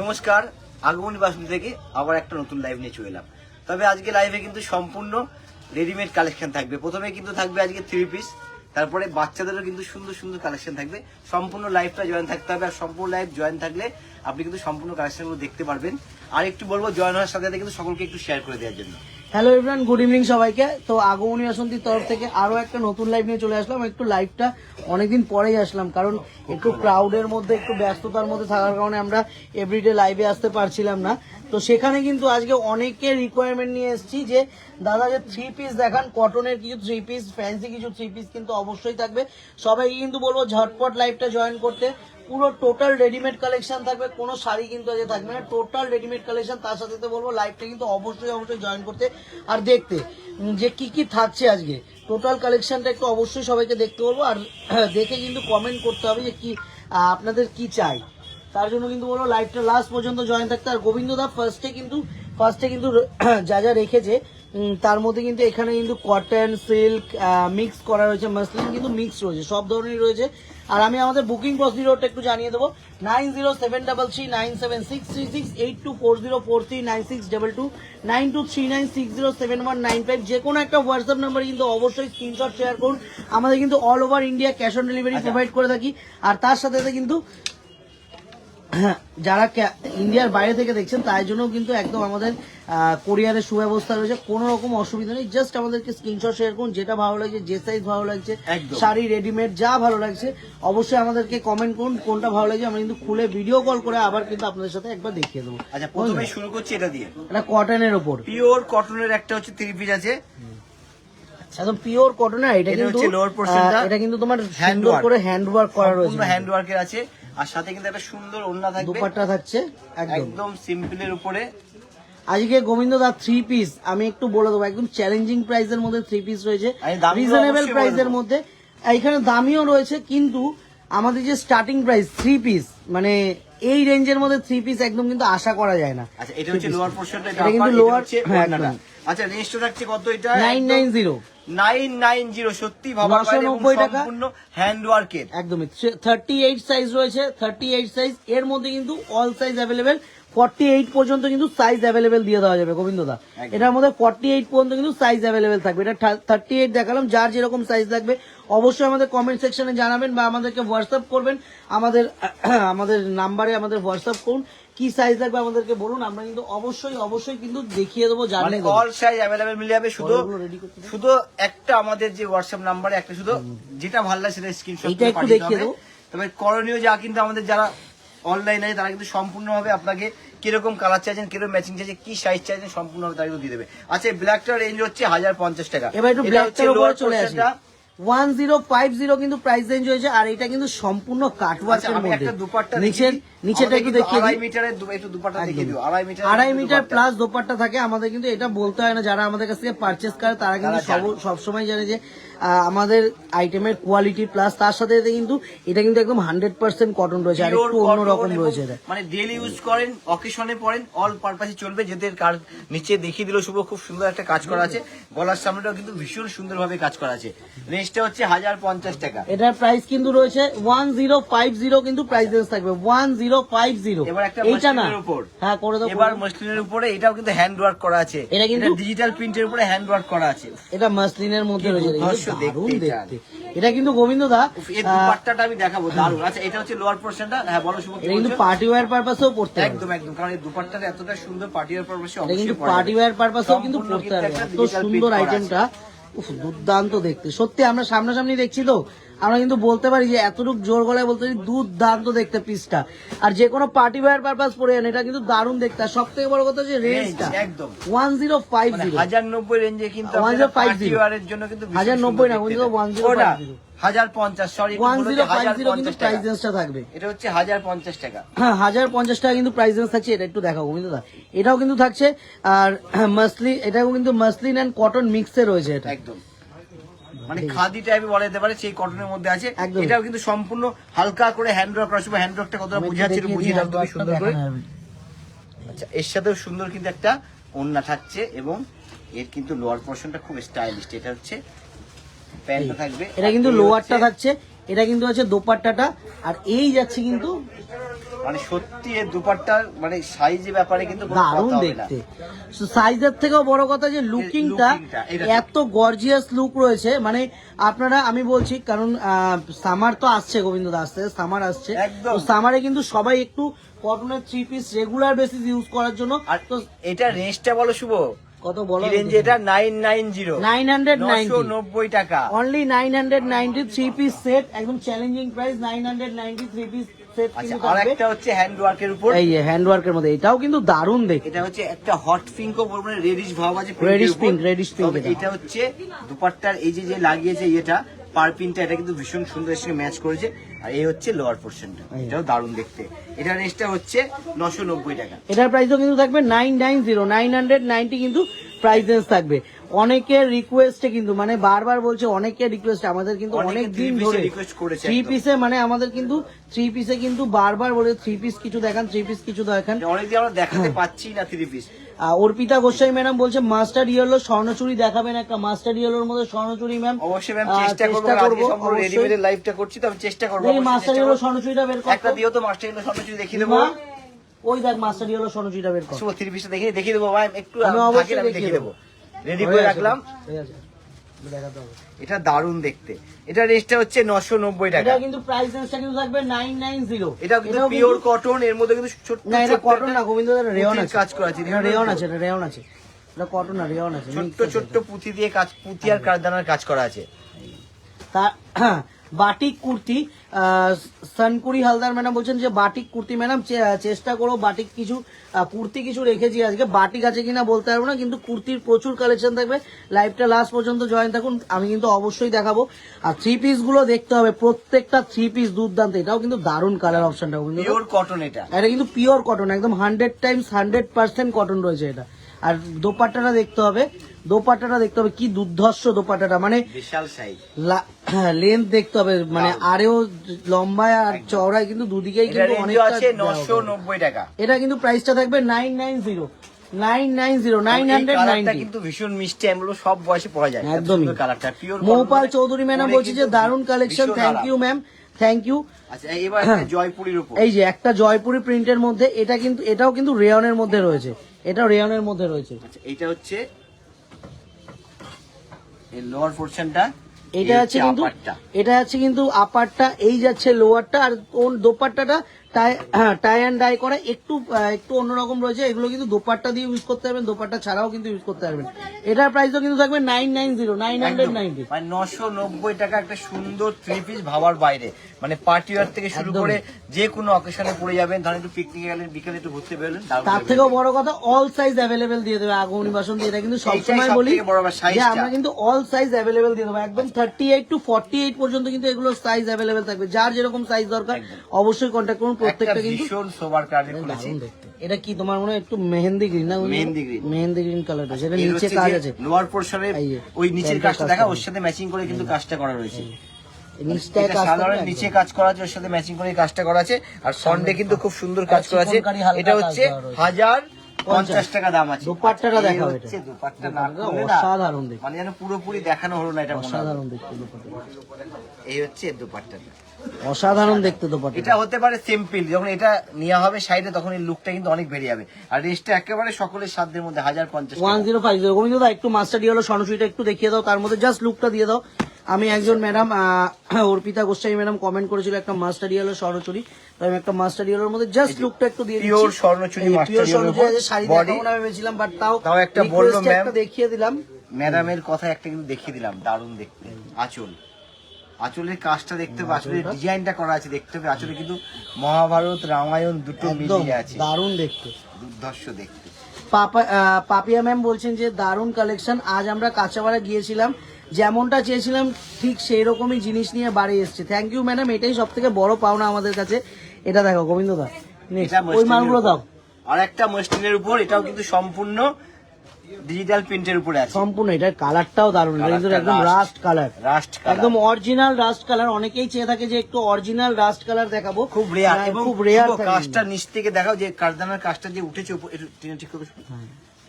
নমস্কার, আগমনী বাসন্তী থেকে আবার একটা নতুন লাইভ নিয়ে চলে এলাম। তবে আজকে লাইভে কিন্তু সম্পূর্ণ রেডিমেড কালেকশন থাকবে। প্রথমে কিন্তু থাকবে আজকে 3 পিস, তারপরে বাচ্চাদেরও কিন্তু সুন্দর সুন্দর কালেকশন থাকবে। সম্পূর্ণ লাইভটা জয়েন থাকতে হবে, আর সম্পূর্ণ লাইভ জয়েন থাকলে আপনি কিন্তু সম্পূর্ণ কালেকশনগুলো দেখতে পারবেন। আর একটু বলবো জয়েন হওয়ার সাথে সাথে কিন্তু সকলকে একটু শেয়ার করে দেওয়ার জন্য। হ্যালো এভরিওয়ান, গুড ইভিনিং সবাইকে। তো আগমনী বাসন্তীর তরফ থেকে আরো একটা নতুন লাইভ নিয়ে চলে আসলাম। একটু লাইভটা অনেকদিন পরেই আসলাম, কারণ একটু ক্রাউডের মধ্যে একটু ব্যস্ততার মধ্যে থাকার কারণে আমরা এভরিডে লাইভে আসতে পারছিলাম না। তো সেখানে কিন্তু আজকে অনেকের রিকোয়ারমেন্ট নিয়ে এসেছি যে দাদা যে 3 পিস দেখান, কটনের কিছু 3 পিস, ফ্যান্সি কিছু 3 পিস কিন্তু অবশ্যই থাকবে। সবাইকে কিন্তু বলবো ঝটপট লাইভটা জয়েন করতে। পুরো টোটাল রেডিমেড কালেকশন থাকবে, কোনো শাড়ি কিন্তু আজকে থাকবে না, টোটাল রেডিমেড কালেকশন। তার সাথে তো বলবো লাইভটা কিন্তু অবশ্যই জয়েন করতে আর দেখতে যে কি কি থাকছে আজকে টোটাল কালেকশনটা একটু অবশ্যই সবাইকে দেখতে বলবো। আর দেখে কিন্তু কমেন্ট করতে হবে যে কি আপনাদের কি চাই, তার জন্য কিন্তু বলবো লাইভটা লাস্ট পর্যন্ত জয়েন থাকতে। আর গোবিন্দদা ফার্স্টে কিন্তু যা যা রেখেছে তার মধ্যে কিন্তু এখানে কিন্তু কটন, সিল্ক মিক্স করা রয়েছে, মাসলিন কিন্তু মিক্স রয়েছে, সব ধরনেরই রয়েছে। আর আমি আমাদের বুকিং প্রসিডিওরটা একটু জানিয়ে দেবো। 9073339766 8240439622 9239607195। যে কোনো একটা হোয়াটসঅ্যাপ নাম্বার কিন্তু অবশ্যই স্ক্রিনশট শেয়ার করুন। আমাদের কিন্তু all over India cash on delivery provide করে থাকি। আর তার সাথে সাথে কিন্তু যারা ইন্ডিয়ার বাইরে থেকে দেখছেন তার জন্য কিন্তু একদম আমাদের কোরিয়ারের সুব্যবস্থা রয়েছে, কোনো রকম অসুবিধা নেই। জাস্ট আমাদেরকে স্ক্রিনশট শেয়ার করুন, যেটা ভালো লাগছে, যে সাইজ ভালো লাগছে, শাড়ি রেডিমেড যা ভালো লাগছে অবশ্যই আমাদেরকে কমেন্ট করুন কোনটা ভালো লাগছে। আমরা কিন্তু খুলে ভিডিও কল করে আবার কিন্তু আপনাদের সাথে একবার দেখিয়ে দেবো। আচ্ছা, প্রথমে শুরু করছি এটা দিয়ে। এটা কটনের ওপর, পিওর কটনের একটা হচ্ছে 3 পিস আছে, একদম পিওর কটনের। এটা কিন্তু লোয়ার পোরশনটা, এটা কিন্তু তোমার সুন্দর করে হ্যান্ড ওয়ার্ক করা রয়েছে, হ্যান্ড ওয়ার্কের আছে। আর সাথে কিন্তু একটা সুন্দর ওড়না থাকবে, দুপাট্টা থাকছে একদম সিম্পলের উপরে। আজকে গোবিন্দদা 3 পিস আমি একটু বলে দেবো, একদম চ্যালেঞ্জিং প্রাইসের মধ্যে 3 পিস রয়েছে, রিজনেবল প্রাইসের মধ্যে। এখানে দামিও রয়েছে, কিন্তু আমাদের যে স্টার্টিং প্রাইস 3 পিস, মানে এই রেঞ্জের মধ্যে 3 পিস একদম কিন্তু আশা করা যায় না। আচ্ছা, এটা হচ্ছে লোয়ার পোরশনটা, এটা কিন্তু লোয়ার। আচ্ছা, রেঞ্জটা থাকছে কত? এটা 990 সত্যি ভাবার বাইরে, সম্পূর্ণ হ্যান্ড ওয়ার্কের, একদমই 38 সাইজ রয়েছে, 38 সাইজ। এর মধ্যে কিন্তু অল সাইজ অ্যাভেলেবেল, 48 পর্যন্ত কিন্তু সাইজ অ্যাভেলেবেল দিয়ে দেওয়া যাবে গোবিন্দদা। এটার মধ্যে 48 পর্যন্ত কিন্তু সাইজ অ্যাভেলেবেল থাকবে। এটা 38 দেখালাম, যার যেরকম সাইজ লাগবে অবশ্যই আমাদের কমেন্ট সেকশনে জানাবেন বা আমাদেরকে হোয়াটসঅ্যাপ করবেন। আমাদের নাম্বারে আমাদের হোয়াটসঅ্যাপ করুন, কি সাইজ লাগবে আমাদেরকে বলুন, আমরা কিন্তু অবশ্যই কিন্তু দেখিয়ে দেবো, জানিয়ে দেবো। অল সাইজ অ্যাভেলেবেল মিলে যাবে। শুধু একটা আমাদের যে হোয়াটসঅ্যাপ নাম্বারে একটা শুধু যেটা ভালো লাগে সেটা স্ক্রিনশট এটা একটু দেখিয়ে দেবো। তবে করণীয় যা কিন্তু আমাদের যারা অনলাইন আছে তারা কিন্তু সম্পূর্ণভাবে আপনাকে কিরকম কালার চাইছেন, কিরকম ম্যাচিং চাইছেন, কি সাইজ চাইছেন সম্পূর্ণভাবে তারা কিন্তু দিয়ে দেবে। আচ্ছা, ব্ল্যাকটার রেঞ্জ হচ্ছে 1050 টাকা। এবার একটু ব্ল্যাকটার উপরে চলে আসি। 1050 কিন্তু প্রাইস রেঞ্জ হয়েছে। আর এটা কিন্তু সম্পূর্ণ কাটওয়ার্কের মধ্যে। নিচেটা একটু দেখিয়ে দিই, 2.5 মিটারের একটু দুপাট্টা দেখিয়ে দিও। 2.5 মিটার প্লাস দোপাট্টা থাকে। আমাদের কিন্তু এটা বলতে হয় না, যারা আমাদের কাছ থেকে পারচেস করে তারা কিন্তু সবসময় জানে যে আমাদের আইটেমের কোয়ালিটি প্লাস তার সাথে কিন্তু এটা কিন্তু একদম 100% কটন রয়েছে, আর একটু অন্যরকম রয়েছে। এটা মানে ডেইলি ইউজ করেন, অকেশনে পরেন, অল পারপাসে চলবে। যেদের নিচে দেখিয়ে দিল শুভ, খুব সুন্দর একটা কাজ করা আছে, গলার সামনেটাও কিন্তু ভীষণ সুন্দরভাবে কাজ করা আছে। রেঞ্জটা হচ্ছে 1050 টাকা। এটার প্রাইস কিন্তু রয়েছে 1050, কিন্তু প্রাইস রেঞ্জ থাকবে 1050। এবার একটা এইটা না, মসলিনের উপর, হ্যাঁ করে দাও। এবার মসলিনের উপরে, এটাও কিন্তু হ্যান্ড ওয়ার্ক করা আছে, এটা কিন্তু ডিজিটাল প্রিন্টের উপরে হ্যান্ড ওয়ার্ক করা আছে। এটা মসলিনের মধ্যে রয়েছে, দারুণ দেখতে। এটা কিন্তু গোবিন্দদা এই দুপাট্টাটা আমি দেখাবো, দারুণ। আচ্ছা, এটা হচ্ছে লোয়ার পোরশনটা। হ্যাঁ বলো শুভ। এটা কিন্তু পার্টি ওয়্যার পারপাসেও পড়তে হবে, একদম, কারণ এই দুপাট্টাটা এতটা সুন্দর পার্টি ওয়্যার পারপাসে এটা কিন্তু পার্টি ওয়্যার পারপাসেও কিন্তু পড়তে হবে। এত সুন্দর আইটেমটা, দুর্দান্ত দেখতে। সত্যি আমরা সামনাসামনি দেখছি তো আমরা কিন্তু বলতে পারি যে এতটুকু জোর গলায় বলতে পারি দুর্দান্ত দেখতে পিসটা। আর যে কোনো পার্টি ওয়্যার পারপাস পরে যান, এটা কিন্তু দারুণ দেখতে। আর সব থেকে বড় কথা যে রেঞ্জটা একদম 1050, 1090 রেঞ্জে কিন্তু 1050 এর জন্য কিন্তু 1090 না, কিন্তু 1050, 1050 সরি 1050 কিন্তু প্রাইস রেঞ্জটা থাকবে। এটা হচ্ছে 1050 টাকা। হ্যাঁ, 1050 টাকা কিন্তু প্রাইস রেঞ্জ থাকছে। এটা একটু দেখাবো কিন্তু এটাও কিন্তু থাকছে। আর মাসলিন, এটাও কিন্তু মাসলিন এন্ড কটন মিক্সে রয়েছে। এটা একদম মানে খাদি টাইপে বলা যেতে পারে, সেই কটনের মধ্যে আছে। এটাও কিন্তু সম্পূর্ণ হালকা করে হ্যান্ড ওয়ার্ক করা আছে। হ্যান্ড ওয়ার্কটা কতটা বুঝাচ্ছিল, বুঝিয়ে দাও তুমি সুন্দর করে। আচ্ছা, এর সাথেও সুন্দর কিন্তু একটা ওড়না থাকছে, এবং এর কিন্তু লোয়ার পোরশনটা খুব স্টাইলিশ। এটা হচ্ছে প্যান্টটা থাকবে, এটা কিন্তু লোয়ারটা থাকছে, এটা কিন্তু আছে দোপাট্টাটা। আর এই যাচ্ছে কিন্তু মানে সত্যি এর দুপাট্টার মানে সাইজের ব্যাপারে কিন্তু কোনো দারুণ কথা হবে না। দেখতে, সাইজের থেকেও বড় কথা যে লুকিংটা এত গর্জিয়াস লুক রয়েছে। মানে আপনারা, আমি বলছি কারণ সামার তো আসছে গোবিন্দ দা, আসতে সামার আসছে, একদম। তো সামারে কিন্তু সবাই একটু কটনের 3 পিস রেগুলার বেসিস ইউজ করার জন্য। আর তো এটা রেঞ্জটা বলো শুভ, কত বলো? রেঞ্জ এটা 990 990 টাকা অনলি 990 3 পিস সেট, একদম চ্যালেঞ্জিং প্রাইস 990 3 পিস সেট আচ্ছা। কিন্তু আর থাকবে। একটা হচ্ছে হ্যান্ড ওয়ার্কের উপর, এই যে হ্যান্ড ওয়ার্কের মধ্যে এটাও কিন্তু দারুণ দেখতে। এটা হচ্ছে একটা হট পিঙ্কও বলবো না, রেডিশ ভাব আছে, রেডিশ পিঙ্ক, রেডিশ পিঙ্ক। এটা হচ্ছে দুপাট্টার এই যে যে লাগিয়েছে এটা পারপিনটা, এটা কিন্তু ভীষণ সুন্দর এর সঙ্গে ম্যাচ করেছে। আর এই হচ্ছে লোয়ার পোর্শনটা, এটাও দারুণ দেখতে। এটা রেঞ্জটা হচ্ছে 990 টাকা। এটার প্রাইসও কিন্তু থাকবে 990 কিন্তু প্রাইস রেঞ্জ থাকবে। অনেকের রিকোয়েস্টে কিন্তু, মানে বারবার বলছে, অনেকের রিকোয়েস্টে আমাদের কিন্তু অনেকে অনেক দিন 3 ধরে পিসে রিকোয়েস্ট করেছে 3 একদম। পিসে, মানে আমাদের কিন্তু 3 পিসে কিন্তু বারবার বলে 3 পিস কিছু দেখান, 3 পিস কিছু দেখান। অনেকদিন আমরা দেখাতে পাচ্ছি না 3 পিস। অর্পিতা গোস্বামী ম্যাডাম বলছে মাস্টার ইয়েলো স্বর্ণচুরি দেখাবেন, একটা মাস্টার ইয়েলোর মধ্যে স্বর্ণচুরি ম্যাম। অবশ্যই ম্যাম, চেষ্টা করব। আজকে সম্পূর্ণ রেডিমেডের লাইভটা করছি, তো আমি চেষ্টা করব। মাস্টার ইয়েলো স্বর্ণচুরিটা বের কর, একটা দিও তো, মাস্টার ইয়েলো স্বর্ণচুরি দেখিয়ে দেবো। ওই দেখ মাস্টার ইয়েলো স্বর্ণচুরিটা বের কর। শুভ 3 পিসটা দেখিয়ে দেবো ভাই, একটু আমি অবশ্যই আমি দেখিয়ে দেবো। রেডি করে রাখলাম। ঠিক আছে, দেখাতে হবে। এটা দারুণ দেখতে। এটা রেঞ্জটা হচ্ছে 990 টাকা। এটা কিন্তু প্রাইস রেঞ্জটা কিন্তু থাকবে 990। এটা কিন্তু পিওর কটন, এর মধ্যে কিন্তু ছোট না, এটা কটন না গোবিন্দ, এটা রেয়ন আছে, কাজ করা আছে। এটা রেয়ন আছে, এটা রেয়ন আছে, এটা কটন না, রেয়ন আছে, ছোট্ট ছোট্ট পুঁতি দিয়ে কাজ, পুঁতি আর কারদানার কাজ করা আছে। তা বাটিক কুর্তি, সনকুরি হালদার ম্যাডাম বলছেন যে বাটিক কুর্তি ম্যাডাম চেষ্টা করো, বাটিক কিছু কুর্তি কিছু রেখেছি আজকে, বাটিক আছে কিনা বলতে পারবো না, কিন্তু কুর্তির প্রচুর কালেকশন থাকবে। লাইভটা লাস্ট পর্যন্ত জয়েন থাকুন, আমি কিন্তু অবশ্যই দেখাবো। আর 3 পিস গুলো দেখতে হবে, প্রত্যেকটা 3 পিস দুর্দান্ত। এটাও কিন্তু দারুণ কালার অপশনটা, পিওর কটন। এটা কিন্তু পিওর কটন, একদম 100% কটন রয়েছে এটা। আর দোপাট্টাটা দেখতে হবে, দোপাট্টাটা দেখতে হবে, কি দুর্ধর্ষ দোপাট্টাটা, মানে বিশাল সাইজ, লেন্থ দেখতে হবে, মানে আরেও লম্বায় আর চওড়ায় কিন্তু দুদিকেই কিন্তু অনেকটা আছে 990 টাকা। এটা কিন্তু প্রাইসটা থাকবে 990 কিন্তু ভীষণ মিষ্টি, আমি বলবো সব বয়সে পরা যায়। একদমই কালারটা পিওর। মৌপাল চৌধুরী ম্যাডাম বলছে যে দারুণ collection, thank you ma'am, thank you. আচ্ছা, এবার একটা জয়পুরীর উপর, এই যে একটা জয়পুরি প্রিন্টের মধ্যে, এটা কিন্তু, এটাও কিন্তু রেয়নের মধ্যে রয়েছে, এটাও রেয়নের মধ্যে রয়েছে। আচ্ছা, এটা হচ্ছে এই লোয়ার পোরশনটা, এটা আছে কিন্তু, এটা আছে কিন্তু আপারটা, এই যাচ্ছে লোয়ারটা, আর দোপাট্টাটা টাই অ্যান্ড ডাই করা, একটু অন্যরকম রয়েছে। এগুলো কিন্তু দোপাট্টা দিয়ে ইউজ করতে পারবেন, দোপাট্টা ছাড়াও কিন্তু ইউজ করতে পারবেন। এটার প্রাইসও কিন্তু থাকবে 990 মানে 990 টাকা। একটা সুন্দর 3 পিস ভাবার বাইরে, মানে পার্টি ওয়্যার থেকে শুরু করে যে কোনো অকেশনে পরে যাবেন, ধরেন একটু পিকনিকে গেলেন, বিকেলে একটু ঘুরতে বেরোলেন। তার থেকেও বড় কথা, অল সাইজ অ্যাভেলেবেল দিয়ে দেবে আগমনী বাসন্তী। এটা কিন্তু সবসময় বলি যে আমরা কিন্তু অল সাইজ অ্যাভেলেবেল দিয়ে দেবো, একদম 38 to 48 পর্যন্ত কিন্তু এগুলো সাইজ অ্যাভেলেবেল থাকবে। যার যেরকম সাইজ দরকার অবশ্যই কন্ট্যাক্ট করুন। প্রত্যেকটা কিন্তু ভীষণ সোবার কালারে খুলেছি। এটা কি তোমার মনে হয় একটু মেহেন্দি গ্রিন না? মেহেন্দি গ্রিন কালার আছে, এটা নিচে কাজ আছে। লোয়ার পোরশনে ওই নিচের কাজটা দেখা, ওর সাথে ম্যাচিং করে কিন্তু কাজটা করা রয়েছে। নিচে কাজ করা আছে, ওর সাথে ম্যাচিং করে কাজটা করা আছে। আর ফন্ডে কিন্তু খুব সুন্দর কাজ করা আছে। এটা হচ্ছে 1050 টাকা দাম আছে। দোপাট্টাটা দেখাও, এটা দোপাট্টা না করলে না, অসাধারণ দেখতে, মানে যেন পুরোপুরি দেখানো হলো না, এটা অসাধারণ দেখতে দোপাট্টা। এই হচ্ছে দোপাট্টাটা, অসাধারণ দেখতে দোপাট্টা। এটা হতে পারে সিম্পল, যখন এটা নেওয়া হবে সাইডে তখন এই লুকটা কিন্তু অনেক বেড়ে যাবে। আর রেস্টটা একেবারে সকলের সাধ্যের মধ্যে 1050 1050। গোবিন্দ দা একটু মাস্টার ইয়েলো স্বর্ণচুরিটা একটু দেখিয়ে দাও, তার মধ্যে জাস্ট লুকটা দিয়ে দাও। আমি একজন madam, Arpita Goswami madam comment করেছিল একটা মাস্টার ইয়েলো স্বর্ণচুরি, তো আমি একটা মাস্টার ইয়েলোর মধ্যে জাস্ট লুকটা একটু দিয়ে দিচ্ছি। Pure Swarnachari, master yellow sari দেখাবো না ভেবেছিলাম, বাট তাও একটা বললো ম্যাম, দেখিয়ে দিলাম। ম্যাডামের কথা একটা কিন্তু দেখিয়ে দিলাম, দারুণ দেখতে। আঁচলের কাজটা দেখতে হবে, আঁচলের ডিজাইনটা করা আছে দেখতে হবে। আঁচলে কিন্তু মহাভারত রামায়ণ দুটো মিলিয়ে আছে, দারুণ দেখতে, দুর্ধর্ষ দেখতে। পাপিয়া ম্যাম বলছেন যে দারুণ কালেকশন, আজ আমরা কাঁচাপাড়া গিয়েছিলাম, যেমনটা চেয়েছিলাম ঠিক সেই রকমই জিনিস নিয়ে বাড়ি এসছে। থ্যাংক ইউ ম্যাডাম, এটাই সব থেকে বড় পাওনা আমাদের কাছে। এটা দেখো গোবিন্দ দা, ওই মালগুলো দাও। আর একটা মসলিনের উপর, এটাও কিন্তু সম্পূর্ণ ডিজিটাল প্রিন্টের উপরে আছে, সম্পূর্ণ। এটার কালারটাও দারুণ, একদম রাস্ট কালার, একদম অরিজিনাল রাস্ট কালার। অনেকেই চেয়ে থাকে যে একটু অরিজিনাল রাস্ট কালার দেখাবো, খুব রেয়ার, এবং খুব রেয়ার। কাজটা নিচ থেকে দেখাও, যে কারদানার কাজটা যে উঠেছে ঠিক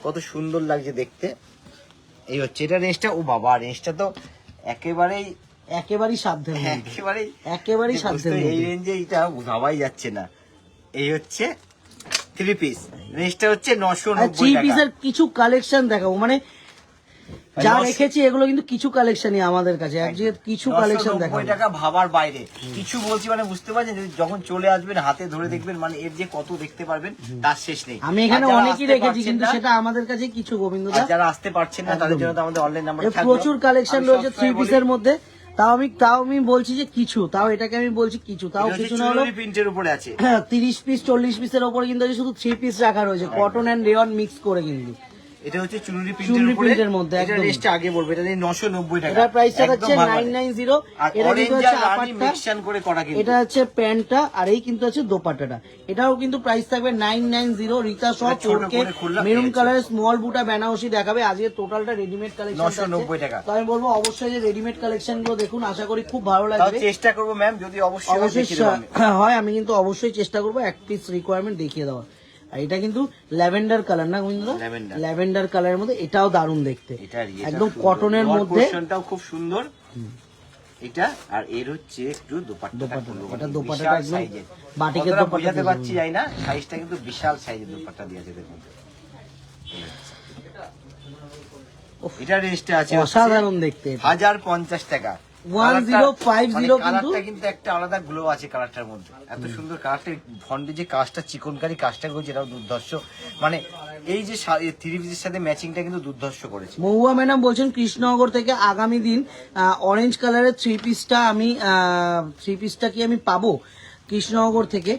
কত সুন্দর লাগছে দেখতে। এই হচ্ছে এটা রেঞ্জটা। ও বাবা, রেঞ্জটা তো একেবারেই সাধ্যের, একেবারেই সাধ্যের। এই রেঞ্জে এটা ভাবাই যাচ্ছে না। এই হচ্ছে 3 পিস, রেঞ্জটা হচ্ছে 990 থ্রি টাকা। পিসের কিছু কালেকশন দেখাবো, মানে যা 900 রেখেছি এগুলো কিন্তু কিছু কালেকশনই আমাদের কাছে, কিছু কালেকশন 990 দেখাবো। টাকা ভাবার বাইরে কিছু বলছি, মানে বুঝতে পারছেন যে যখন চলে আসবেন হাতে ধরে দেখবেন, মানে এর যে কত দেখতে পারবেন তার শেষ নেই। আমি এখানে আর যারা অনেকই আসতে রেখেছি, পারছেন কিন্তু না, সেটা আমাদের কাছে কিছু গোবিন্দ আর যারা আসতে পারছেন না তাদের জন্য তো আমাদের অনলাইন নাম্বার থাকবে। প্রচুর কালেকশন রয়েছে থ্রি পিসের মধ্যে। তাও আমি বলছি যে কিছু, তাও এটাকে আমি বলছি কিছু, তাও কিছু না হলো প্রিন্টের উপরে আছে। 30 পিস 40 পিসের ওপরে কিন্তু আছে, শুধু 3 পিস রাখা রয়েছে কটন এন্ড রেয়ন মিক্স করে। কিন্তু এটা হচ্ছে চুনরি চুনরি প্রিন্টের প্রিন্টের মধ্যে এটা একদম। রেঞ্জটা আগে বলবো, এটা 990 টাকা। এটার প্রাইসটা একদম হচ্ছে ভালো। 990। আর এটা কিন্তু অরেঞ্জ হচ্ছে আর রানী আপারটা, মিক্সচার করে করা কিন্তু। এটা হচ্ছে প্যান্টটা, আর এই কিন্তু আছে দোপাট্টাটা। এটাও কিন্তু প্রাইস থাকবে 990। রিতা সব এটা ছোট 4K করে খুললাম, মেরুন এই আছে। কালারের স্মল বুটা বেনারসি দেখাবে। আজকে টোটালটা রেডিমেড কালেকশন 990 টাকা। তো আমি বলবো অবশ্যই যে রেডিমেড কালেকশন গুলো দেখুন, আশা করি খুব ভালো তাও লাগবে। চেষ্টা করবো ম্যাম, যদি অবশ্যই হয় অবশ্যই দেখিয়ে দেবো আমি। হয়, আমি কিন্তু অবশ্যই চেষ্টা করবো এক পিস রিকোয়ারমেন্ট দেখিয়ে দেওয়ার। আর এটা কিন্তু ল্যাভেন্ডার কালার না গোবিন্দ? Lavender। ল্যাভেন্ডার কালারের মধ্যে, এটাও দারুণ দেখতে, এটা একদম কটনের মধ্যে। পোরশনটাও খুব সুন্দর এটা। আর এর হচ্ছে একটু দোপাট্টাটা, এটা দোপাট্টাটা একদম বাটিকের কতটা দোপাট্টা বোঝাতে দিয়ে পারছি যাই না, সাইজটা কিন্তু বিশাল সাইজের দোপাট্টা দিয়েছে দেখুন। এটা রেঞ্জটা আছে অসাধারণ দেখতে। 1050 টাকা। 1050 কিন্তু কালারটা কিন্তু একটা আলাদা গ্লো আছে কালারটার মধ্যে, এত সুন্দর কালারটা। ফন্টে যে কাজটা, চিকনকারি কাজটা করেছে, এটাও দুর্ধর্ষ। মানে এই যে 3 পিসের সাথে ম্যাচিংটা কিন্তু দুর্ধর্ষ করেছে। মহুয়া ম্যাডাম বলছেন কৃষ্ণনগর থেকে আগামী দিন অরেঞ্জ কালারের থ্রি পিসটা কি আমি পাবো কৃষ্ণনগর থেকে?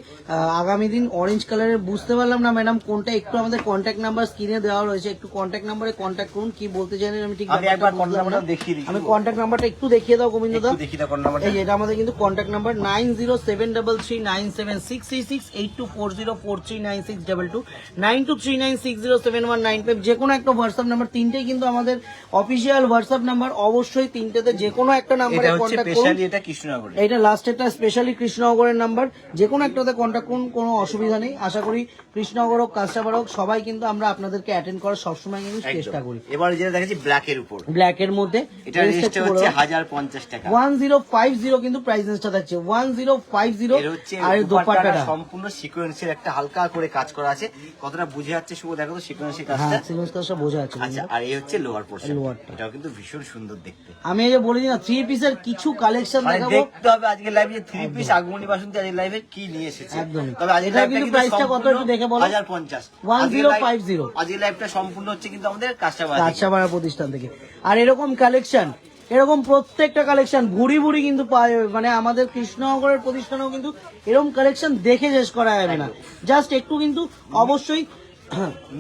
আগামী দিন অরেঞ্জ কালারের, বুঝতে পারলাম না ম্যাডাম কোনটা। একটু আমাদের কন্ট্যাক্ট নাম্বার স্ক্রিনে দেওয়া রয়েছে, একটু কন্ট্যাক্ট নাম্বারে কন্ট্যাক্ট করুন। কি বলতে জানেন আমি ঠিক আমি একবার কন্ট্যাক্ট নাম্বার দেখিয়ে দিই, আমি কন্ট্যাক্ট নাম্বারটা একটু দেখিয়ে দাও গোবিন্দ দা। একটু দেখি না কোন নাম্বারটা। এই যে এটা আমাদের কিন্তু কন্ট্যাক্ট নাম্বার 9073397636, 8240439622, 9239607195। যে কোনো একটা হোয়াটসঅ্যাপ নাম্বার, তিনটেই কিন্তু আমাদের অফিসিয়াল হোয়াটসঅ্যাপ নাম্বার। অবশ্যই তিনটেতে যে কোনো একটা নাম্বারে এটা হচ্ছে কন্ট্যাক্ট করুন। স্পেশালি এটা কৃষ্ণনগর। এটা লাস্টেরটা স্পেশালি কৃষ্ণনগরের নাম্বার, যে কোনো একটাতে কন্ট্যাক্ট করুন, কোনো অসুবিধা নেই। আশা করি কৃষ্ণনগর হোক, কাস্টমার হোক, সবাই কিন্তু আমরা আপনাদেরকে অ্যাটেন্ড করার সবসময় কিন্তু চেষ্টা করি। এবার যেটা দেখাচ্ছি ব্ল্যাক এর উপর, ব্ল্যাক এর মধ্যে এটা রেঞ্জটা হচ্ছে 1050 টাকা। 1050 কিন্তু প্রাইস রেঞ্জটা থাকছে 1050। এর হচ্ছে আর এই দোপাট্টাটা দোপাট্টাটা সম্পূর্ণ সিকোয়েন্সের একটা হালকা করে কাজ করা আছে। কতটা বুঝে যাচ্ছে শুভ দেখো তো সিকোয়েন্সের কাজটা। হ্যাঁ, সিকোয়েন্স কাজটা বোঝা যাচ্ছে। আচ্ছা, আর এই হচ্ছে লোয়ার পোরশন, লোয়ারটা। এটাও কিন্তু ভীষণ সুন্দর দেখতে। আমি এই যে বলি না, থ্রি পিসের কিছু কালেকশন মানে দেখাবো। দেখতে হবে আজকে লাইভে যে 3 পিস আগমনী বাসন্তী আজকে লাইভে কি নিয়ে এসেছে। একদমই। তবে আজকে এটা লাইভটা কিন্তু কিন্তু প্রাইসটা কত একটু দেখে বলো। 1050। 1050। আজকে লাইভটা সম্পূর্ণ হচ্ছে কিন্তু আমাদের কাস্টমার কাঁচাপাড়া প্রতিষ্ঠান থেকে। আর এরকম কালেকশন, এরকম প্রত্যেকটা কালেকশন ভুড়ি ভুড়ি কিন্তু পাওয়া যাবে। মানে আমাদের কৃষ্ণনগরের প্রতিষ্ঠানেও কিন্তু এরকম কালেকশন দেখে শেষ করা যাবে না। জাস্ট একটু কিন্তু অবশ্যই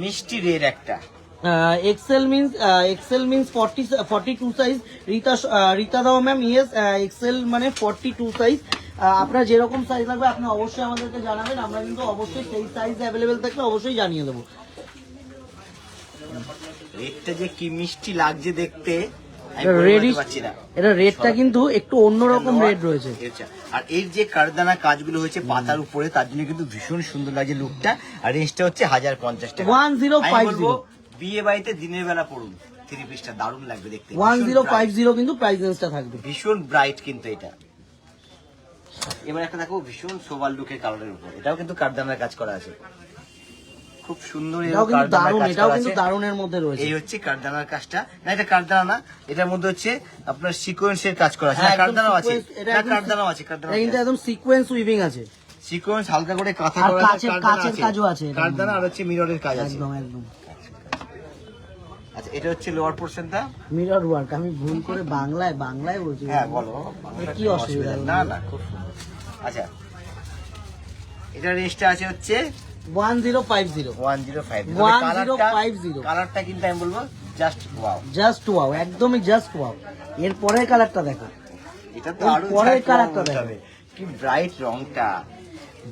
মিষ্টি রের একটা এক্সেল মিন্স 42 সাইজ। রীতা দাও ম্যাম, ইয়েস এক্সেল মানে 42 সাইজ। আপনার যেরকম সাইজ লাগবে আপনি অবশ্যই আমাদেরকে জানাবেন, আমরা কিন্তু অবশ্যই সেই সাইজ অ্যাভেলেবেল থাকলে অবশ্যই জানিয়ে দেবো। রেটটা যে কি মিষ্টি লাগছে দেখতে, আমি এটা বলতে রেডি, পারছি না। এটা রেটটা কিন্তু একটু অন্যরকম রেট রয়েছে। আচ্ছা, আর এর যে কারদানা কাজগুলো হয়েছে পাতার উপরে, তার জন্য কিন্তু ভীষণ সুন্দর লাগছে লুকটা। আর রেঞ্জটা হচ্ছে 1050 টাকা। 1050। বিয়ে বাড়িতে দিনের বেলা পড়ুন, 3 পিসটা দারুণ লাগবে দেখতে। 1050 কিন্তু প্রাইস রেঞ্জটা থাকবে। ভীষণ ব্রাইট কিন্তু এটা। এবার একটা দেখো ভীষণ সোবার লুকের কালারের উপর, এটাও কিন্তু কারদানার কাজ করা আছে, খুব সুন্দর। এটাও কিন্তু দারুণ, এটাও কিন্তু দারুণের মধ্যে রয়েছে। এই হচ্ছে কারদানার কাজটা, না এটা কারদানা না, এটার মধ্যে হচ্ছে আপনার সিকোয়েন্সের কাজ করা আছে। হ্যাঁ, একদম কারদানাও আছে, sequence, এটা না একদম কারদানাও আছে, কারদানা এটা কিন্তু একদম সিকোয়েন্স উইভিং আছে, সিকোয়েন্স হালকা করে কাঁথা আর করা আছে, কাচের কাজও আছে এটার কারদানা আর হচ্ছে মিররের কাজ আছে। একদম একদম। আচ্ছা, এটা হচ্ছে লোয়ার পোরশনটা। মিরর ওয়ার্ক, আমি ভুল করে বাংলায় বলছি। হ্যাঁ বলো, কি অসুবিধা? না না, খুব সুন্দর। আচ্ছা, এটা রেঞ্জটা আছে হচ্ছে 1050। 1050। কালারটা কিন্তু আমি বলবো জাস্ট ওয়াও, জাস্ট ওয়াও, একদমই জাস্ট ওয়াও। এর পরের কালারটা দেখো, এটা তো এই আরো পরের just wow কালারটা বলতে দেখো। হবে। কি ব্রাইট রংটা,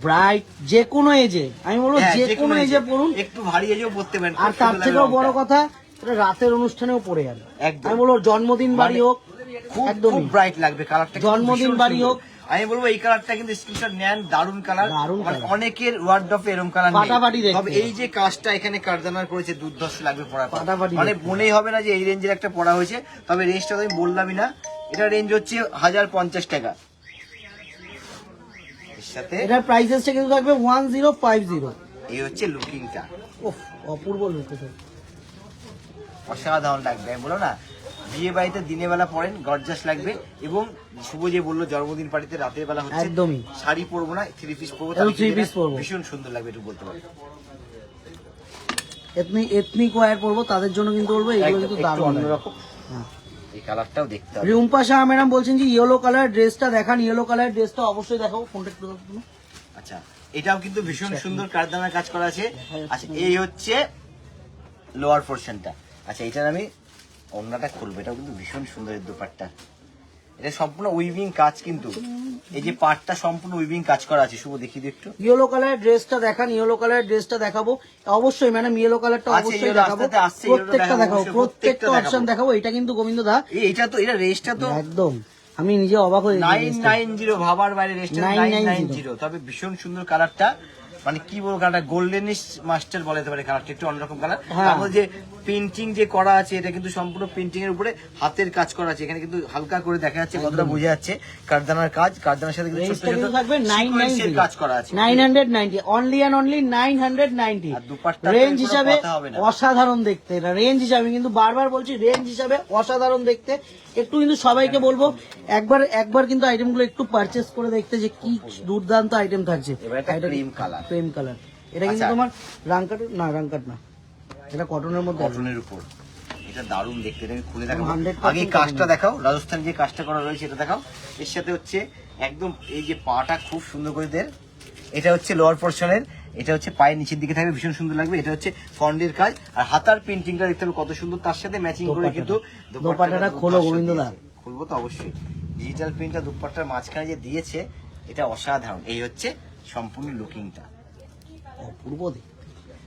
ব্রাইট, যে কোনো এজে, আমি বলবো হ্যাঁ, যে কোনো এজে পড়ুন। একটু ভারী এজেও পড়তে পারেন, আর খুব তার সুন্দর থেকেও লাগে বড় রংটা। কথা, এটা রাতের অনুষ্ঠানেও পড়ে যাবে। একদম। আমি বলবো জন্মদিন বাড়ি হোক, খুব একদমই ব্রাইট লাগবে কালারটা, জন্মদিন বাড়ি হোক। আমি বলবো এই কালারটা কিন্তু স্ক্রিনশট নেন, দারুন কালার। দারুণ মানে colour। অনেকের ওয়ার্ড অফ এরকম কালার নেই, ফাটাফাটি দেখতে। তবে এই যে কাজটা এখানে কারদানার করেছে দুর্ধর্ষ লাগবে পড়া, ফাটাফাটি মানে দেখতে। মনেই হবে না যে এই রেঞ্জের একটা পড়া হয়েছে। তবে রেঞ্জটা তো আমি বললামই না, এটা রেঞ্জ হচ্ছে 1050 টাকা। সাথে এটার প্রাইসেসটা কিন্তু থাকবে 1050। এই হচ্ছে লুকিংটা, ওফ অপূর্ব লুক, অসাধারণ লাগবে। আমি বলো না, বিয়ে বাড়িতে দিনের বেলা পরেন গর্জাস লাগবে, এবং শুভ যে বললো জন্মদিন পার্টিতে রাতের বেলা হচ্ছে একদমই শাড়ি পরবো না, 3 পিস পরবো, একদম 3 পিস পরবো, ভীষণ সুন্দর লাগবে, একটু বলতে পারি। এথনিক ওয়্যার পরবো তাদের জন্য কিন্তু বলবো এগুলো কিন্তু একটু দারুণ অন্যরকম। হ্যাঁ। এই কালারটাও দেখতে হবে। রিম্পা শাহ ম্যাডাম বলছেন যে ইয়েলো কালার ড্রেসটা দেখান, ইয়েলো কালার ড্রেসটা অবশ্যই দেখাবো, ফোনটা একটু দেখুন। আচ্ছা, এটাও কিন্তু ভীষণ সুন্দর কারদানার কাজ করা আছে। আচ্ছা, এই হচ্ছে লোয়ার পোরশনটা। আচ্ছা, এটার আমি ওড়নাটা খুলবো, এটাও কিন্তু ভীষণ সুন্দর এই দোপাট্টা। এটা সম্পূর্ণ উইভিং কাজ, কিন্তু এই যে পাটটা সম্পূর্ণ উইভিং কাজ করা আছে। শুভ দেখিয়ে দিই একটু। ইয়েলো কালার ড্রেসটা দেখান, ইয়েলো কালার ড্রেসটা দেখাবো অবশ্যই ম্যাডাম, ইয়েলো কালারটা আচ্ছা, অবশ্যই yellow দেখাবো, আস্তে আস্তে প্রত্যেকটা yellow দেখাবো, দেখাবো, প্রত্যেকটা প্রত্যেকটা অপশন দেখাবো। এটা কিন্তু গোবিন্দ দা এটা তো এটা রেসটা তো একদম আমি নিজে অবাক হয়ে 990, ভাবার বাইরে রেসটা 990। 990। তবে ভীষণ সুন্দর কালারটা, মানে কি বলবো, কালারটা গোল্ডেনিশ মাস্টার বলা যেতে পারে। কালারটা একটু অন্যরকম কালার। হ্যাঁ। তারপর যে প্রিন্টিং যে করা আছে, এটা কিন্তু সম্পূর্ণ প্রিন্টিং এর উপরে হাতের কাজ করা আছে। এখানে কিন্তু হালকা করে দেখা যাচ্ছে, কতটা বোঝা যাচ্ছে কারদানার কাজ। কারদানার সাথে কিন্তু ছোট রেঞ্জটা ছোট কিন্তু থাকবে sequence এর 990 কাজ করা আছে। 990 অনলি অ্যান্ড অনলি 990। আর দুপাট্টার রেঞ্জ কোনো হিসাবে কথা হবে না। অসাধারণ দেখতে, এটা রেঞ্জ হিসাবে কিন্তু বারবার বলছি, রেঞ্জ হিসাবে অসাধারণ দেখতে। একটু কিন্তু সবাইকে বলবো একবার কিন্তু আইটেমগুলো একটু পারচেজ করে দেখতে যে কি দুর্দান্ত আইটেম থাকছে। এবার একটা ক্রিম কালার, ক্রিম কালার, এটা কিন্তু আচ্ছা। তোমার রাঙ্কাট না, এটা কটনের মধ্যে আছে। কটনের উপর। এটা দারুণ দেখতে, এটা আমি খুলে দেখাবো। 100% আগে কাজটা দেখাও, রাজস্থান যে কাজটা করা রয়েছে এটা দেখাও। এর সাথে হচ্ছে একদম এই যে পাটা খুব সুন্দর করে দেন। এটা হচ্ছে লোয়ার পোরশনের, এটা হচ্ছে পায়ের নিচের দিকে থাকবে, ভীষণ সুন্দর লাগবে। এটা হচ্ছে ফন্ডের কাজ, আর হাতার প্রিন্টিংটা দেখতে হবে কত সুন্দর। তার সাথে ম্যাচিং করে কিন্তু দোপাট্টাটা খোলো গোবিন্দদা। খুলবো তো অবশ্যই। ডিজিটাল প্রিন্টটা দুপাট্টার মাঝখানে যে দিয়েছে, এটা অসাধারণ। এই হচ্ছে সম্পূর্ণ লুকিংটা, অপূর্ব দেখতে,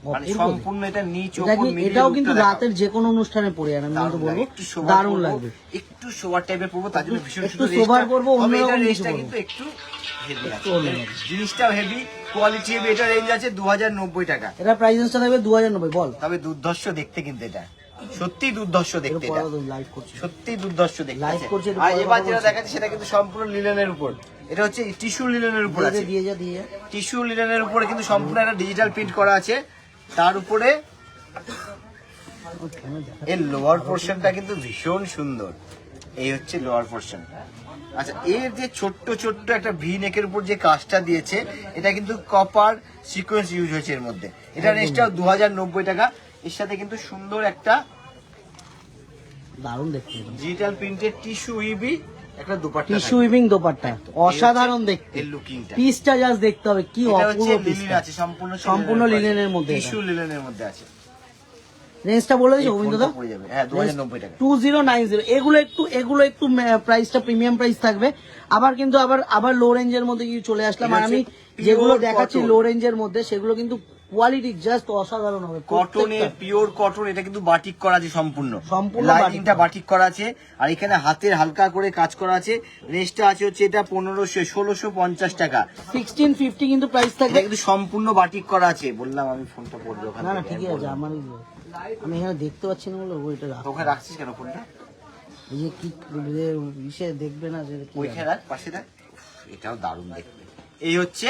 মানে অপূর্ব সম্পূর্ণ এটা নিচ দেখতে। উপর মিলিয়ে এটাও কিন্তু লুকটা দেখাও। রাতের যে কোনো অনুষ্ঠানে পরে আমি কিন্তু বলবো একটু সোবার দারুণ পরবো, লাগবে। একটু সোবার টাইপের পরবো, তার জন্য ভীষণ একটু সুন্দর সোবার রেঞ্জটা। পরবো, তবে অন্যরকম এটার কিছু রেঞ্জটা পরবো। কিন্তু একটু হেভি আছে, অন্যরকম। জিনিসটাও হেভি, কোয়ালিটি হেভি। এটা রেঞ্জ আছে 2090 টাকা। এটা প্রাইসটা থাকবে 2090। বল তবে দুর্ধর্ষ দেখতে, কিন্তু এটা সত্যি দুর্ধর্ষ দেখতে, এটা লাইভ করছি, সত্যি দুর্ধর্ষ দেখতে Live আছে। করছে, একটু আর পরে এবার কথা যেটা বলছি। দেখাচ্ছে সেটা কিন্তু সম্পূর্ণ লিনেনের উপর। এটা হচ্ছে টিস্যু লিনেনের উপর আছে, দিয়ে যা টিস্যু লিনেনের উপরে কিন্তু সম্পূর্ণ একটা ডিজিটাল প্রিন্ট করা আছে। তার উপরে এর লোয়ার পোর্শনটা কিন্তু ভীষণ সুন্দর। এই হচ্ছে লোয়ার পোর্শন। আচ্ছা, এর যে ছোট্ট ছোট্ট একটা ভি নেকের উপর যে কাজটা দিয়েছে, এটা কিন্তু কপার সিকোয়েন্স ইউজ হয়েছে এর মধ্যে। এটা রেঞ্জটা 2090 টাকা। এর সাথে কিন্তু সুন্দর একটা দারুণ দেখতে, ডিজিটাল প্রিন্টের টিস্যু উইবি একটা দুপাট্টা, টিস্যু উইভিং দোপাট্টা, অসাধারণ দেখতে। এর লুকিংটা, পিসটা জাস্ট দেখতে হবে কি এটা অপূর্ব হচ্ছে পিস লিনেন আছে, সম্পূর্ণ লিনেনের মধ্যে। টিস্যু লিনেনের মধ্যে আছে। রেঞ্জটা বলে দিয়েছো গোবিন্দদা? পড়ে যাবে, হ্যাঁ 2090 টাকা। 2090। এগুলো একটু প্রাইসটা প্রিমিয়াম প্রাইস থাকবে। আবার কিন্তু আবার লো রেঞ্জের মধ্যে কিছু চলে আসলাম। আর আমি যেগুলো দেখাচ্ছি লো রেঞ্জের মধ্যে, সেগুলো কিন্তু কোয়ালিটি জাস্ট অসাধারণ হবে। কটনের পিওর কটন, এটা কিন্তু বাটিক করা আছে সম্পূর্ণ সম্পূর্ণ বাটিক করা আছে। আর এখানে হাতের হালকা করে কাজ করা আছে। রেঞ্জটা আছে হচ্ছে এটা 1650 টাকা। 1650 কিন্তু প্রাইস থাকবে। এটা কিন্তু সম্পূর্ণ বাটিক করা আছে। বললাম আমি ফোনটা পড়বো ওখানে, না ঠিকই আছে, আমার আমি এখানে দেখতে পাচ্ছি না বলে ওইটা ওখানে রাখছিস কেন ফোনটা? এই যে কি ইসে দেখবে না যে কি ওইখানে রাখ, পাশে রাখ। এটাও দারুণ দেখতে। এই হচ্ছে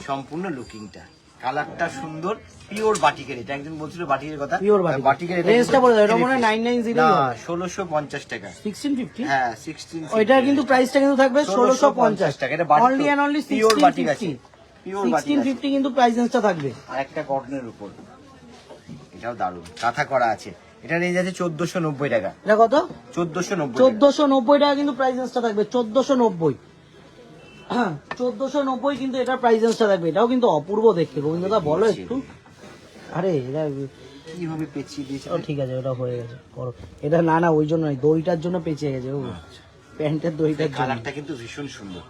সম্পূর্ণ লুকিংটা, কালারটা সুন্দর, পিওর বাটিকের। এটা একজন বলছিল বাটিকের কথা, পিওর বাটিকের। রেঞ্জটা বলে দাও, এটা মনে হয় 990 না 1650 টাকা। 1650, হ্যাঁ 16। ওইটার কিন্তু প্রাইসটা কিন্তু থাকবে 1650 টাকা। এটা only and only pure batik আছে, 1650। পিওর বাটিক আছে। 1650 কিন্তু প্রাইস রেঞ্জটা থাকবে। আর একটা কটনের উপর, এটাও দারুণ, কাঁথা করা আছে। এটা রেঞ্জ আছে 1490 টাকা। এটা কত? 1490। 1490 টাকা কিন্তু প্রাইস রেঞ্জটা থাকবে। 1490, 1490 কিন্তু এটা প্রাইস রেঞ্জটা থাকবে। এটাও কিন্তু অপূর্ব দেখতে। গোবিন্দদা বলো একটু। আরে এটা কিভাবে পেঁচিয়ে দিয়েছে। ঠিক আছে, ওটা হয়ে গেছে করো। এটা না ওই জন্য নয়, দইটার জন্য পেঁচে গেছে। ও প্যান্টের দইটার জন্য। কালারটা কিন্তু ভীষণ সুন্দর।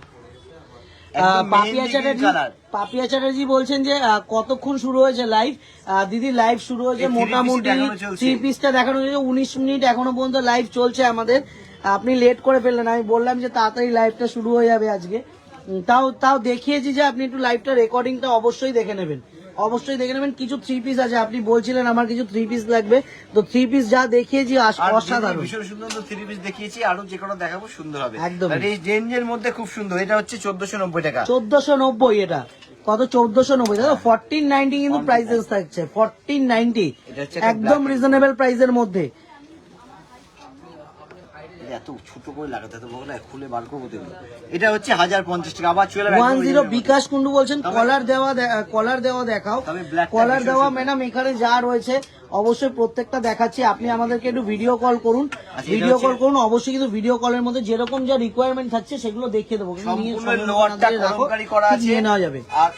পাপিয়া চ্যাটার্জি বলছেন যে কতক্ষণ শুরু হয়েছে লাইভ? দিদি লাইভ শুরু হয়েছে মোটামুটি 3 পিসটা দেখানো হয়েছে 19 মিনিট এখনো পর্যন্ত লাইভ চলছে আমাদের। আপনি লেট করে ফেললেন, আমি বললাম যে তাড়াতাড়ি লাইভটা শুরু হয়ে যাবে আজকে। তাও দেখিয়েছি যে আপনি একটু লাইভটা রেকর্ডিংটা অবশ্যই দেখে নেবেন। অবশ্যই দেখে নেবেন। কিছু 3 পিস আছে, আপনি বলছিলেন আমার কিছু 3 পিস লাগবে, তো 3 পিস যা দেখিয়েছি আর অসাধারণ। ভীষণ সুন্দর তো 3 পিস দেখিয়েছি, আরো যে কোনো দেখাবো সুন্দর হবে একদম। আর এই রেঞ্জের মধ্যে খুব সুন্দর। এটা হচ্ছে 1490 টাকা। 1490 এটা কত? 1490 দাদা। 1490 কিন্তু প্রাইস রেঞ্জ থাকছে 1490, এটা হচ্ছে একটা একদম black- রিজনেবল প্রাইসের মধ্যে। এত ছোট করে লাগাতে তো বলো না, খুলে বার করবো তো। এটা হচ্ছে 1050 টাকা। আবার চলে 10 বিকাশ কুন্ডু বলছেন কলার দেওয়া দেখাও। তবে black টা কলার ভীষণ দেওয়া সুন্দর। ম্যাডাম এখানে যা রয়েছে অবশ্যই প্রত্যেকটা দেখাচ্ছি, আপনি আমাদেরকে একটু ভিডিও কল করুন, আচ্ছা, ভিডিও এটা কল হচ্ছে- করুন অবশ্যই, কিন্তু ভিডিও কলের মধ্যে যেরকম যা রিকোয়ারমেন্ট থাকছে সেগুলো দেখিয়ে দেবো, কিন্তু নিয়ে সম্পূর্ণ সময় লোয়ারটা না দিয়ে রাখো, কলমকারি করা ঠিক আছে নিয়ে নেওয়া যাবে। আর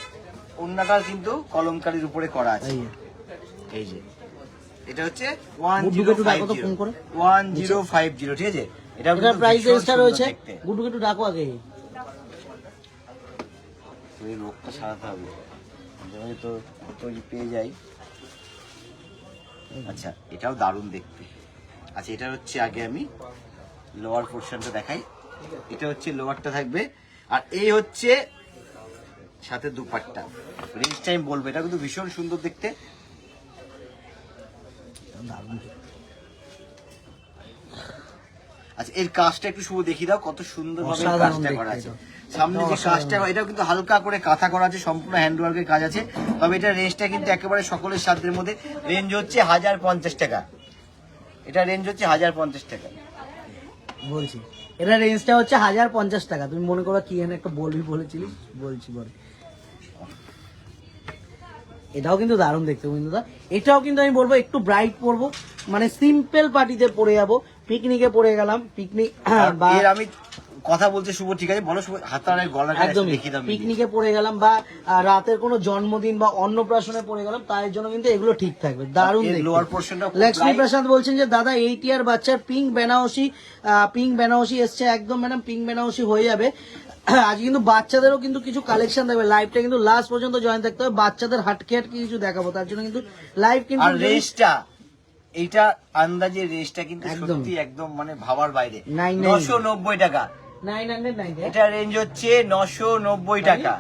ওন্নাটা কিন্তু কলমকারির উপরে করা আছে। এই যে। এই যে এটা হচ্ছে গুড্ডুকে একটু ডাকো তো ফোন করে। 1050, ঠিক আছে। এটা এটার প্রাইস রেঞ্জটা রয়েছে, গুড্ডুকে একটু ডাকো আগে। এই লোকটা সারাতে হবে, যেমন তো তৈরি পেয়ে যাই। আচ্ছা, এটাও দারুণ দেখতে। আচ্ছা, এটা হচ্ছে আগে আমি লোয়ার পোর্শনটা দেখাই। এটা হচ্ছে লোয়ারটা থাকবে, আর এই হচ্ছে সাথে দুপাট্টা। রেঞ্জ টাইম বলবো, এটা কিন্তু ভীষণ সুন্দর দেখতে। আচ্ছা, এর কাজটা একটু শুভ দেখিয়ে দাও, কত সুন্দর ভাবে অসাধারণ কাজটা করা দেখতে আছে। এটা। সামনে যে অসাধারণ। কাজটা, এটাও কিন্তু হালকা করে কাঁথা করা আছে, সম্পূর্ণ হ্যান্ডওয়ার্কের কাজ আছে। তবে এটা রেঞ্জটা কিন্তু একেবারে সকলের সাধ্যের মধ্যে। রেঞ্জ হচ্ছে 1050 টাকা। এটা রেঞ্জ হচ্ছে 1050 টাকা। বলছি এটা রেঞ্জটা হচ্ছে 1050 টাকা। তুমি মনে করো কি এনে একটা বলবি বলেছিলি, বলছি বল। এটাও কিন্তু দারুণ দেখতে কিন্তু দা। এটাও কিন্তু আমি বলবো একটু ব্রাইট পরবো, মানে সিম্পল পার্টিতে পরে যাবো, পিকনিকে পরে গেলাম, পিকনিক আর বা এর আমি কথা বলতে শুভ, ঠিক আছে বলো শুভ, হাতার গলাটা একদমই দেখিয়ে দাও। পিকনিকে পরে গেলাম বা রাতের কোনো জন্মদিন বা অন্নপ্রাশনে পরে গেলাম, তার জন্য কিন্তু এগুলো ঠিক থাকবে, দারুণ এর দেখতে। লোয়ার পোর্শনটা লক্ষ্মী প্রসাদ বলছেন যে দাদা 8 ইয়ার বাচ্চার পিঙ্ক বেনারসি এসছে, একদম ম্যাডাম পিঙ্ক বেনারসি হয়ে যাবে। আজ কিন্তু বাচ্চাদেরও কিন্তু কিছু কালেকশন থাকবে, লাইভটা কিন্তু লাস্ট পর্যন্ত জয়েন থাকতে হবে। বাচ্চাদের হাটকে কিছু দেখাবো, তার জন্য কিন্তু লাইভ কিন্তু আর রেঞ্জটা, এইটা আন্দাজে রেঞ্জটা কিন্তু একদম। সত্যি একদম মানে ভাবার বাইরে। 990 990 টাকা। 990 এটা রেঞ্জ হচ্ছে 990 টাকা,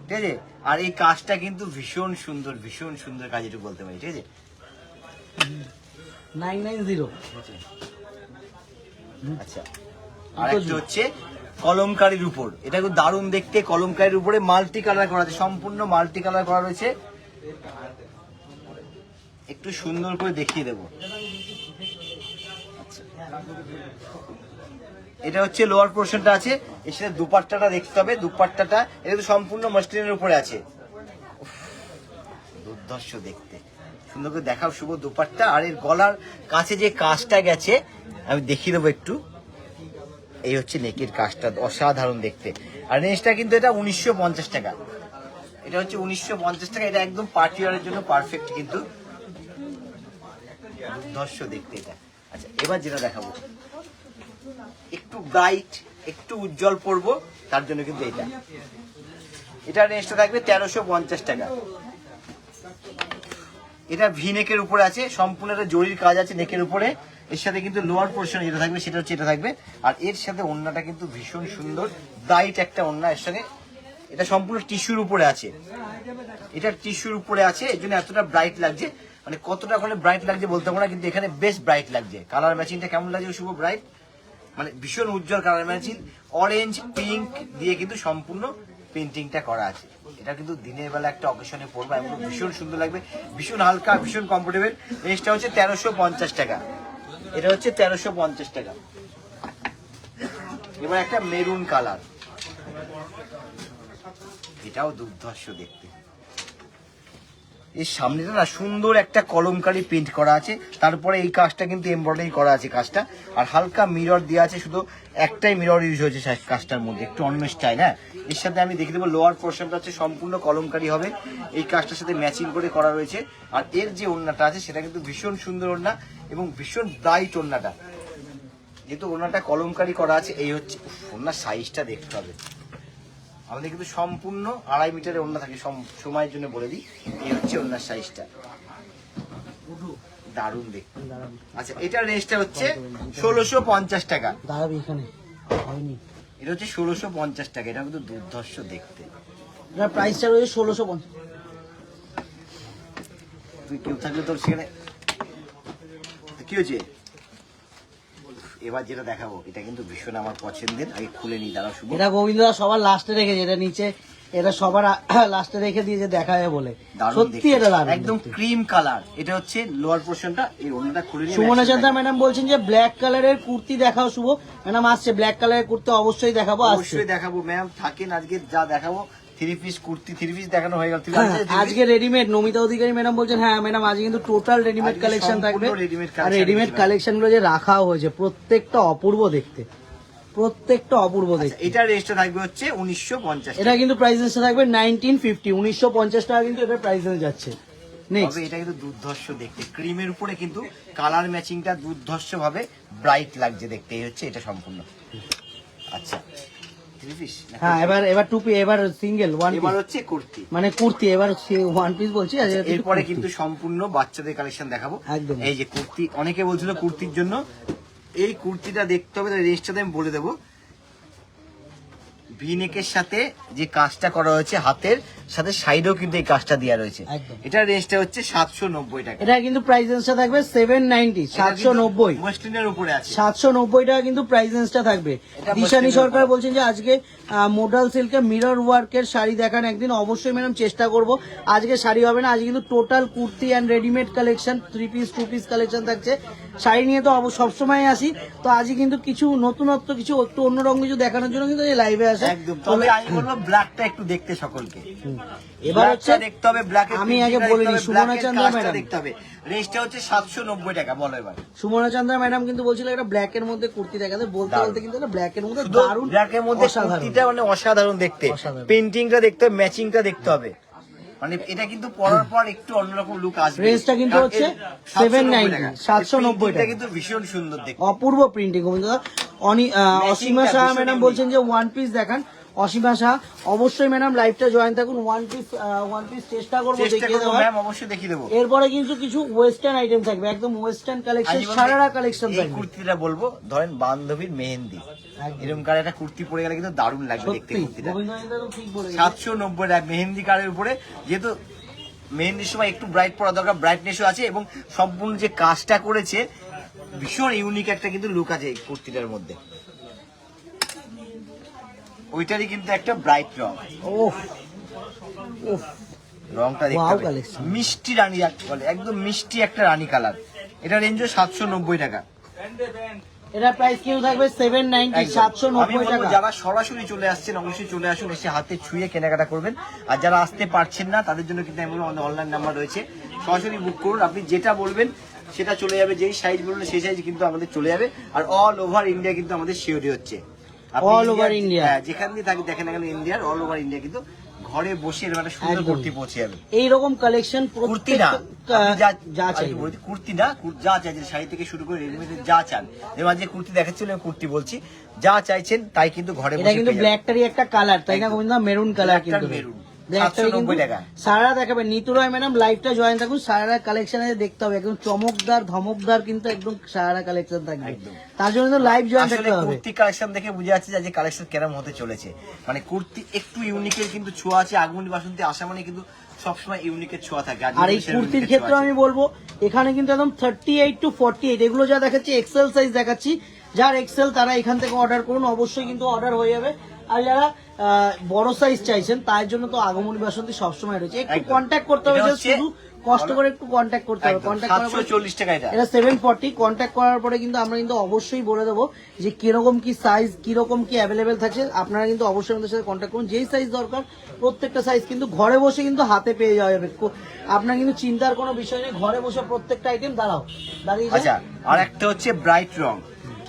ঠিক আছে। আর এই কাজটা কিন্তু ভীষণ সুন্দর, ভীষণ সুন্দর কাজ, একটু বলতে পারি, ঠিক আছে। 990। আচ্ছা, আর একটা হচ্ছে কলমকারির উপর, এটা খুব দারুণ দেখতে। কলমকারির উপরে মাল্টি কালার করা আছে, সম্পূর্ণ মাল্টি কালার করা রয়েছে। একটু সুন্দর করে দেখিয়ে দেবো। আচ্ছা, এটা হচ্ছে লোয়ার পোর্শনটা আছে, এর সাথে দুপাট্টাটা দেখতে হবে। দুপাট্টাটা এটা তো সম্পূর্ণ মসলিনের উপরে আছে। উফ, দুর্ধর্ষ দেখতে, সুন্দর করে দেখাও শুভ দুপাট্টা। আর এর গলার কাছে যে কাজটা গেছে আমি দেখিয়ে দেবো একটু। এই হচ্ছে নেকের কাজটা, অসাধারণ দেখতে। আর রেঞ্জটা কিন্তু এটা 1950 টাকা। এটা হচ্ছে 1950 টাকা। এটা একদম পার্টি ওয়ারের জন্য পারফেক্ট, কিন্তু দুর্ধর্ষ দেখতে এটা। আচ্ছা, এবার যেটা দেখাবো একটু ব্রাইট, একটু উজ্জ্বল পড়বো, তার জন্য কিন্তু এটা রেঞ্জটা থাকবে 1350 টাকা। এটা ভি নেকের উপরে আছে, সম্পূর্ণ একটা জরির কাজ আছে নেকের উপরে। এর সাথে কিন্তু লোয়ার পোর্শন যেটা থাকবে সেটা হচ্ছে এটা থাকবে। আর এর সাথে ওড়নাটা কিন্তু ভীষণ সুন্দর, ব্রাইট একটা ওড়না এর সঙ্গে। এটা সম্পূর্ণ টিস্যুর উপরে আছে, এটা টিস্যুর উপরে আছে, এই জন্য এতটা ব্রাইট লাগছে। মানে কতটা ওখানে ব্রাইট লাগছে বলতে পারবো না, কিন্তু এখানে বেশ ব্রাইট লাগছে। কালার ম্যাচিংটা কেমন লাগছে শুভ? ব্রাইট, মানে ভীষণ উজ্জ্বল কালার ম্যাচিং। অরেঞ্জ পিঙ্ক দিয়ে কিন্তু সম্পূর্ণ পেন্টিংটা করা আছে। এটা কিন্তু দিনের বেলা একটা অকেশনে পরবো, এমন ভীষণ সুন্দর লাগবে, ভীষণ হালকা, ভীষণ কমফোর্টেবল। রেঞ্জটা হচ্ছে 1350 টাকা। এটা হচ্ছে 1350 টাকা। এবার একটা মেরুন কালার, এটাও দুর্ধর্ষ দেখতে। এর সামনেটা না সুন্দর একটা কলমকারি প্রিন্ট করা আছে, তারপরে এই কাজটা কিন্তু এমব্রয়ডারি করা আছে কাজটা। আর হালকা মিরর দেওয়া আছে, শুধু একটাই মিরর ইউজ হয়েছে কাজটার মধ্যে, একটু অন্য স্টাইল। হ্যাঁ, এর সাথে আমি দেখে দেবো লোয়ার পোর্শনটা হচ্ছে সম্পূর্ণ কলমকারি হবে, এই কাজটার সাথে ম্যাচিং করে করা রয়েছে। আর এর যে ওড়নাটা আছে সেটা কিন্তু ভীষণ সুন্দর ওড়না এবং ভীষণ ব্রাইট ওড়নাটা, যেহেতু ওড়নাটা কলমকারি করা আছে। এই হচ্ছে ওড়নার সাইজটা দেখতে হবে, আমাদের কিন্তু সম্পূর্ণ 2.5 মিটারের ওড়না থাকে, সময়ের জন্য বলে দিই। এই হচ্ছে ওড়নার সাইজটা, দারুণ দেখতে। আচ্ছা, এটার রেঞ্জটা হচ্ছে 1650 টাকা। দাঁড়াবি এখানে, হয়নি। এটা হচ্ছে 1650 টাকা। এটা কিন্তু দুর্ধর্ষ দেখতে। এটার প্রাইসটা রয়েছে 1650। তুই কেউ থাকলে তোর সেখানে কি হয়েছে? এবার যেটা দেখাবো এটা কিন্তু ভীষণ আমার পছন্দের, আগে খুলে নি দাঁড়া শুভ। এটা গোবিন্দ সবার লাস্টে রেখেছে, এটা নিচে এটা সবার লাস্টে রেখে দিয়েছে দেখায় বলে, সত্যি এটা দারুণ একদম ক্রিম কালার। এটা হচ্ছে লোয়ার পোর্শনটা, এই ওড়নাটা খুলে নিয়ে সুমনা চান্দা ম্যাডাম বলছেন যে ব্ল্যাক কালারের কুর্তি দেখাও শুভ। ম্যাডাম আসছে ব্ল্যাক কালারের কুর্তি অবশ্যই দেখাবো, আসছে অবশ্যই দেখাবো ম্যাম। থাকেন আজকে যা দেখাবো, 3 পিস কুর্তি 3 পিস দেখানো হয়ে গেল। আজকে রেডিমেড নমিতা অধিকারী ম্যাডাম বলছেন হ্যাঁ ম্যাডাম আজকে কিন্তু টোটাল রেডিমেড কালেকশন থাকবে, আর রেডিমেড কালেকশন গুলো যে রাখাও হয়েছে প্রত্যেকটা অপূর্ব দেখতে, প্রত্যেকটা অপূর্ব দেখতে। এটা রেঞ্জটা থাকবে হচ্ছে 1950। এটা কিন্তু প্রাইস রেঞ্জটা থাকবে 1950, 1950 টাকা কিন্তু এটা প্রাইস রেঞ্জ যাচ্ছে। তবে এটা কিন্তু দুর্ধর্ষ দেখতে, ক্রিমের উপরে কিন্তু কালার ম্যাচিংটা দুর্ধর্ষ ভাবে ব্রাইট লাগছে দেখতে। এই হচ্ছে এটা সম্পূর্ণ। আচ্ছা হ্যাঁ এবার টু পিস, এবার সিঙ্গেল ওয়ান, এবার হচ্ছে কুর্তি, মানে কুর্তি এবার ওয়ান পিস বলছি। এরপরে কিন্তু সম্পূর্ণ বাচ্চাদের কালেকশন দেখাবো। একদম এই যে কুর্তি, অনেকে বলছিল কুর্তির জন্য, এই কুর্তিটা দেখতে হবে, রেঞ্জটাতে আমি বলে দেবো। ভি নেকের সাথে যে কাজটা করা হয়েছে, হাতের সাথে সাইডেও কিন্তু এই কাজটা দেওয়া রয়েছে। এটার রেঞ্জটা হচ্ছে 790 টাকা। এটা কিন্তু প্রাইস রেঞ্জটা থাকবে 790, 790 ওয়েস্টার্নের উপরে আছে, 790 টাকা কিন্তু প্রাইস রেঞ্জটা থাকবে। দিশানি সরকার বলছেন যে আজকে মোডাল সিল্কের মিরর ওয়ার্কের শাড়ি দেখান একদিন, অবশ্যই ম্যাডাম চেষ্টা করব। আজকে শাড়ি হবে না, আজকে কিন্তু total kurti and readymade collection, 3 piece 2 piece collection থাকছে। শাড়ি নিয়ে তো সবসময় আসি, তো আজকে কিন্তু কিছু নতুনত্ব, কিছু একটু অন্য রকম কিছু দেখানোর জন্য কিন্তু এই লাইভে আসে। একদম। তবে আমি বলবো ব্ল্যাকটা একটু দেখতে সকলকে, এবার হচ্ছে দেখতে হবে ব্ল্যাক। আমি আগে বলিনি, সুমনা চান্দা ম্যাডাম দেখতে হবে, রেঞ্জটা হচ্ছে 790 টাকা। বলো এবার। সুমনা চান্দা ম্যাডাম কিন্তু বলছিল এটা ব্ল্যাক এর মধ্যে কুর্তি দেখাতে, বলতে বলতে কিন্তু এটা ব্ল্যাক এর মধ্যে দারুণ, ব্ল্যাক এর মধ্যে কুর্তিটা মানে অসাধারণ দেখতে, পেইন্টিংটা দেখতে হবে, ম্যাচিংটা দেখতে হবে, মানে এটা কিন্তু পরার পর একটু অন্যরকম লুক আসবে। রেঞ্জটা কিন্তু হচ্ছে 790, 790 টাকা, কিন্তু ভীষণ সুন্দর দেখতে, অপূর্ব প্রিন্টিং। অসীমা শাহ ম্যাডাম বলছেন যে ওয়ান পিস দেখান। অসীমা শাহ অবশ্যই ম্যাডাম লাইভটা জয়েন থাকুন, ওয়ান পিস চেষ্টা করবো দেখিয়ে দেওয়ার, অবশ্যই দেখিয়ে দেবো। এরপরে কিন্তু কিছু ওয়েস্টার্ন আইটেম থাকবে, একদম ওয়েস্টার্ন কালেকশন, সারারা কালেকশন থাকবে। কুর্তিটা বলবো ধরেন বান্ধবীর মেহেন্দি, এরকম কার একটা কুর্তি পরে গেলে কিন্তু দারুণ লাগবে দেখতে কুর্তিটা। 790 টাকা মেহেন্দি কারের উপরে, যেহেতু মেহেন্দির সময় একটু ব্রাইট পরা দরকার, ব্রাইটনেসও আছে, এবং সম্পূর্ণ যে কাজটা করেছে ভীষণ ইউনিক একটা কিন্তু লুক আছে এই কুর্তিটার মধ্যে। ওইটারই কিন্তু একটা ব্রাইট রং, রংটা দেখতে হবে, মিষ্টি রানী বলে, একদম মিষ্টি একটা রানী কালার। এটা রেঞ্জও 790 টাকা। এটা প্রাইস কিউ থাকবে 790, 790 টাকা। যারা সরাসরি চলে আসছেন অবশ্যই চলে আসুন, এসে হাতে ছুঁয়ে কেনাকাটা করবেন। আর যারা আসতে পারছেন না তাদের জন্য কিন্তু আমি বলবো আমাদের অনলাইন নাম্বার রয়েছে, সরাসরি বুক করুন। আপনি যেটা বলবেন সেটা চলে যাবে, যেই সাইজ বলবেন সেই সাইজ কিন্তু আমাদের চলে যাবে। আর অল ওভার ইন্ডিয়া কিন্তু আমাদের শিওরি হচ্ছে, অল ওভার ইন্ডিয়া, যেখান দিয়ে থাকি দেখেন না কেন ইন্ডিয়ার অল ওভার ইন্ডিয়া কিন্তু ঘরে বসে এরকম একটা সুন্দর কুর্তি পৌঁছে যাবে। এইরকম কালেকশন কুর্তি না, যা চাই কুর্তি না, যা চাইছেন শাড়ি থেকে শুরু করে রেডিমেড যা চান, যেমন যে কুর্তি দেখাচ্ছিল কুর্তি বলছি, যা চাইছেন তাই কিন্তু ঘরে বসে। এটা কিন্তু ব্ল্যাকটারই একটা কালার, তাই না গোবিন্দ? মেরুন কালার, কিন্তু মেরুন, সারা দেখাবে। নিতু রায় ম্যাডাম লাইভটা জয়েন থাকুন, সারা কালেকশনে দেখতে হবে, একদম চমকদার ধমকদার কিন্তু একদম সারা কালেকশন থাকবে, তার জন্য তো লাইভ জয়েন থাকতে হবে। কুর্তি কালেকশন দেখে বুঝে যাচ্ছে যে কালেকশন কেরম হতে চলেছে, মানে কুর্তি একটু ইউনিকের কিন্তু ছোঁয়া আছে। আগমনী বাসন্তী আসা মানে কিন্তু সবসময় ইউনিকের ছোঁয়া থাকে। আর এই কুর্তির ক্ষেত্রে আমি বলবো এখানে কিন্তু একদম 38 to 48, এগুলো যা দেখাচ্ছি এক্সেল সাইজ দেখাচ্ছি, যার এক্সেল তারা এখান থেকে অর্ডার করুন, অবশ্যই কিন্তু অর্ডার হয়ে যাবে। আর যারা বড় সাইজ চাইছেন তার জন্য তো আগমনী বাসন্তী সবসময় রয়েছে, একটু কন্ট্যাক্ট করতে হবে, শুধু কষ্ট করে একটু কন্ট্যাক্ট করতে হবে। কন্ট্যাক্ট করার পরে 740 টাকা এটা 740, কন্ট্যাক্ট করার পরে কিন্তু আমরা কিন্তু অবশ্যই বলে দেবো যে কিরকম কি সাইজ, কিরকম কি অ্যাভেলেবেল থাকছে। আপনারা কিন্তু অবশ্যই আমাদের সাথে কন্ট্যাক্ট করুন, যেই সাইজ দরকার প্রত্যেকটা সাইজ কিন্তু ঘরে বসে কিন্তু হাতে পেয়ে যাওয়া যাবে। আপনার কিন্তু চিন্তার কোনো বিষয় নেই, ঘরে বসে প্রত্যেকটা আইটেম দাঁড়িয়ে। আচ্ছা, আর একটা হচ্ছে ব্রাইট রং,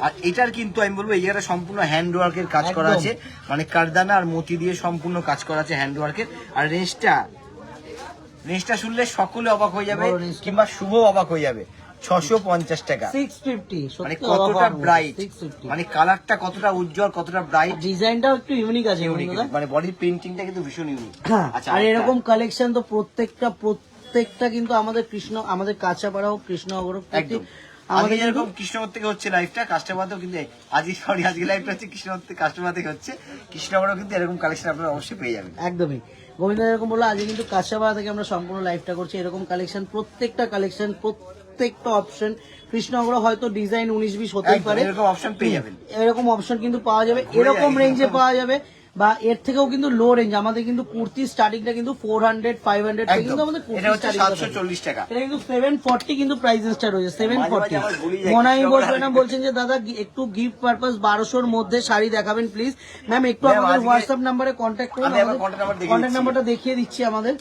আর এটার কিন্তু আমি বলবো এই জায়গাটা সম্পূর্ণ হ্যান্ড ওয়ার্কের কাজ করা আছে, মানে কারদানা আর মতি দিয়ে সম্পূর্ণ কাজ করা আছে হ্যান্ড ওয়ার্কের। আর রেঞ্জটা শুনলে সকলে অবাক হয়ে যাবে, কিংবা শুভ অবাক হয়ে যাবে। 650 টাকা, 650, মানে কতটা ব্রাইট, মানে কালারটা কতটা উজ্জ্বল, কতটা ব্রাইট, ডিজাইনটাও একটু ইউনিক আছে, মানে বডি প্রিন্টিংটা কিন্তু ভীষণ ইউনিক। আচ্ছা, আর এরকম কালেকশন তো প্রত্যেকটা কিন্তু আমাদের কাঁচাপাড়া হোক, কৃষ্ণনগর হোক, আমাদের যেরকম কৃষ্ণনগর থেকে হচ্ছে লাইভটা, কাস্টমারও কিন্তু আজকে লাইভটা হচ্ছে কৃষ্ণনগর থেকে, কাস্টমার থেকে হচ্ছে কৃষ্ণনগরও কিন্তু এরকম কালেকশন আপনারা অবশ্যই পেয়ে যাবেন। একদমই। গোবিন্দ এরকম বললো আজকে কিন্তু কাঁচাপাড়া থেকে আমরা সম্পূর্ণ লাইভটা করছি। এরকম কালেকশন, প্রত্যেকটা কালেকশন, প্রত্যেকটা অপশন, কৃষ্ণনগর হয়তো ডিজাইন 19-20 হতেই পারে, এরকম অপশন পেয়ে যাবেন, এরকম অপশন কিন্তু পাওয়া যাবে, এরকম রেঞ্জে পাওয়া যাবে, বা এর থেকেও কিন্তু লো রেঞ্জ। আমাদের কিন্তু কুর্তি স্টার্টিংটা কিন্তু 400-500 থেকে কিন্তু আমাদের এটা হচ্ছে 740 টাকা। এটা কিন্তু 740 কিন্তু প্রাইস স্টার্ট হয়েছে, 740। মনাই ম্যাডাম বলছেন যে দাদা একটু গিফট পারপাস 1200 এর মধ্যে শাড়ি দেখাবেন প্লিজ। ম্যাম একটু আমাদের হোয়াটসঅ্যাপ নাম্বারে কন্ট্যাক্ট করুন, কন্ট্যাক্ট নাম্বারটা দেখিয়ে দিচ্ছি আমাদের।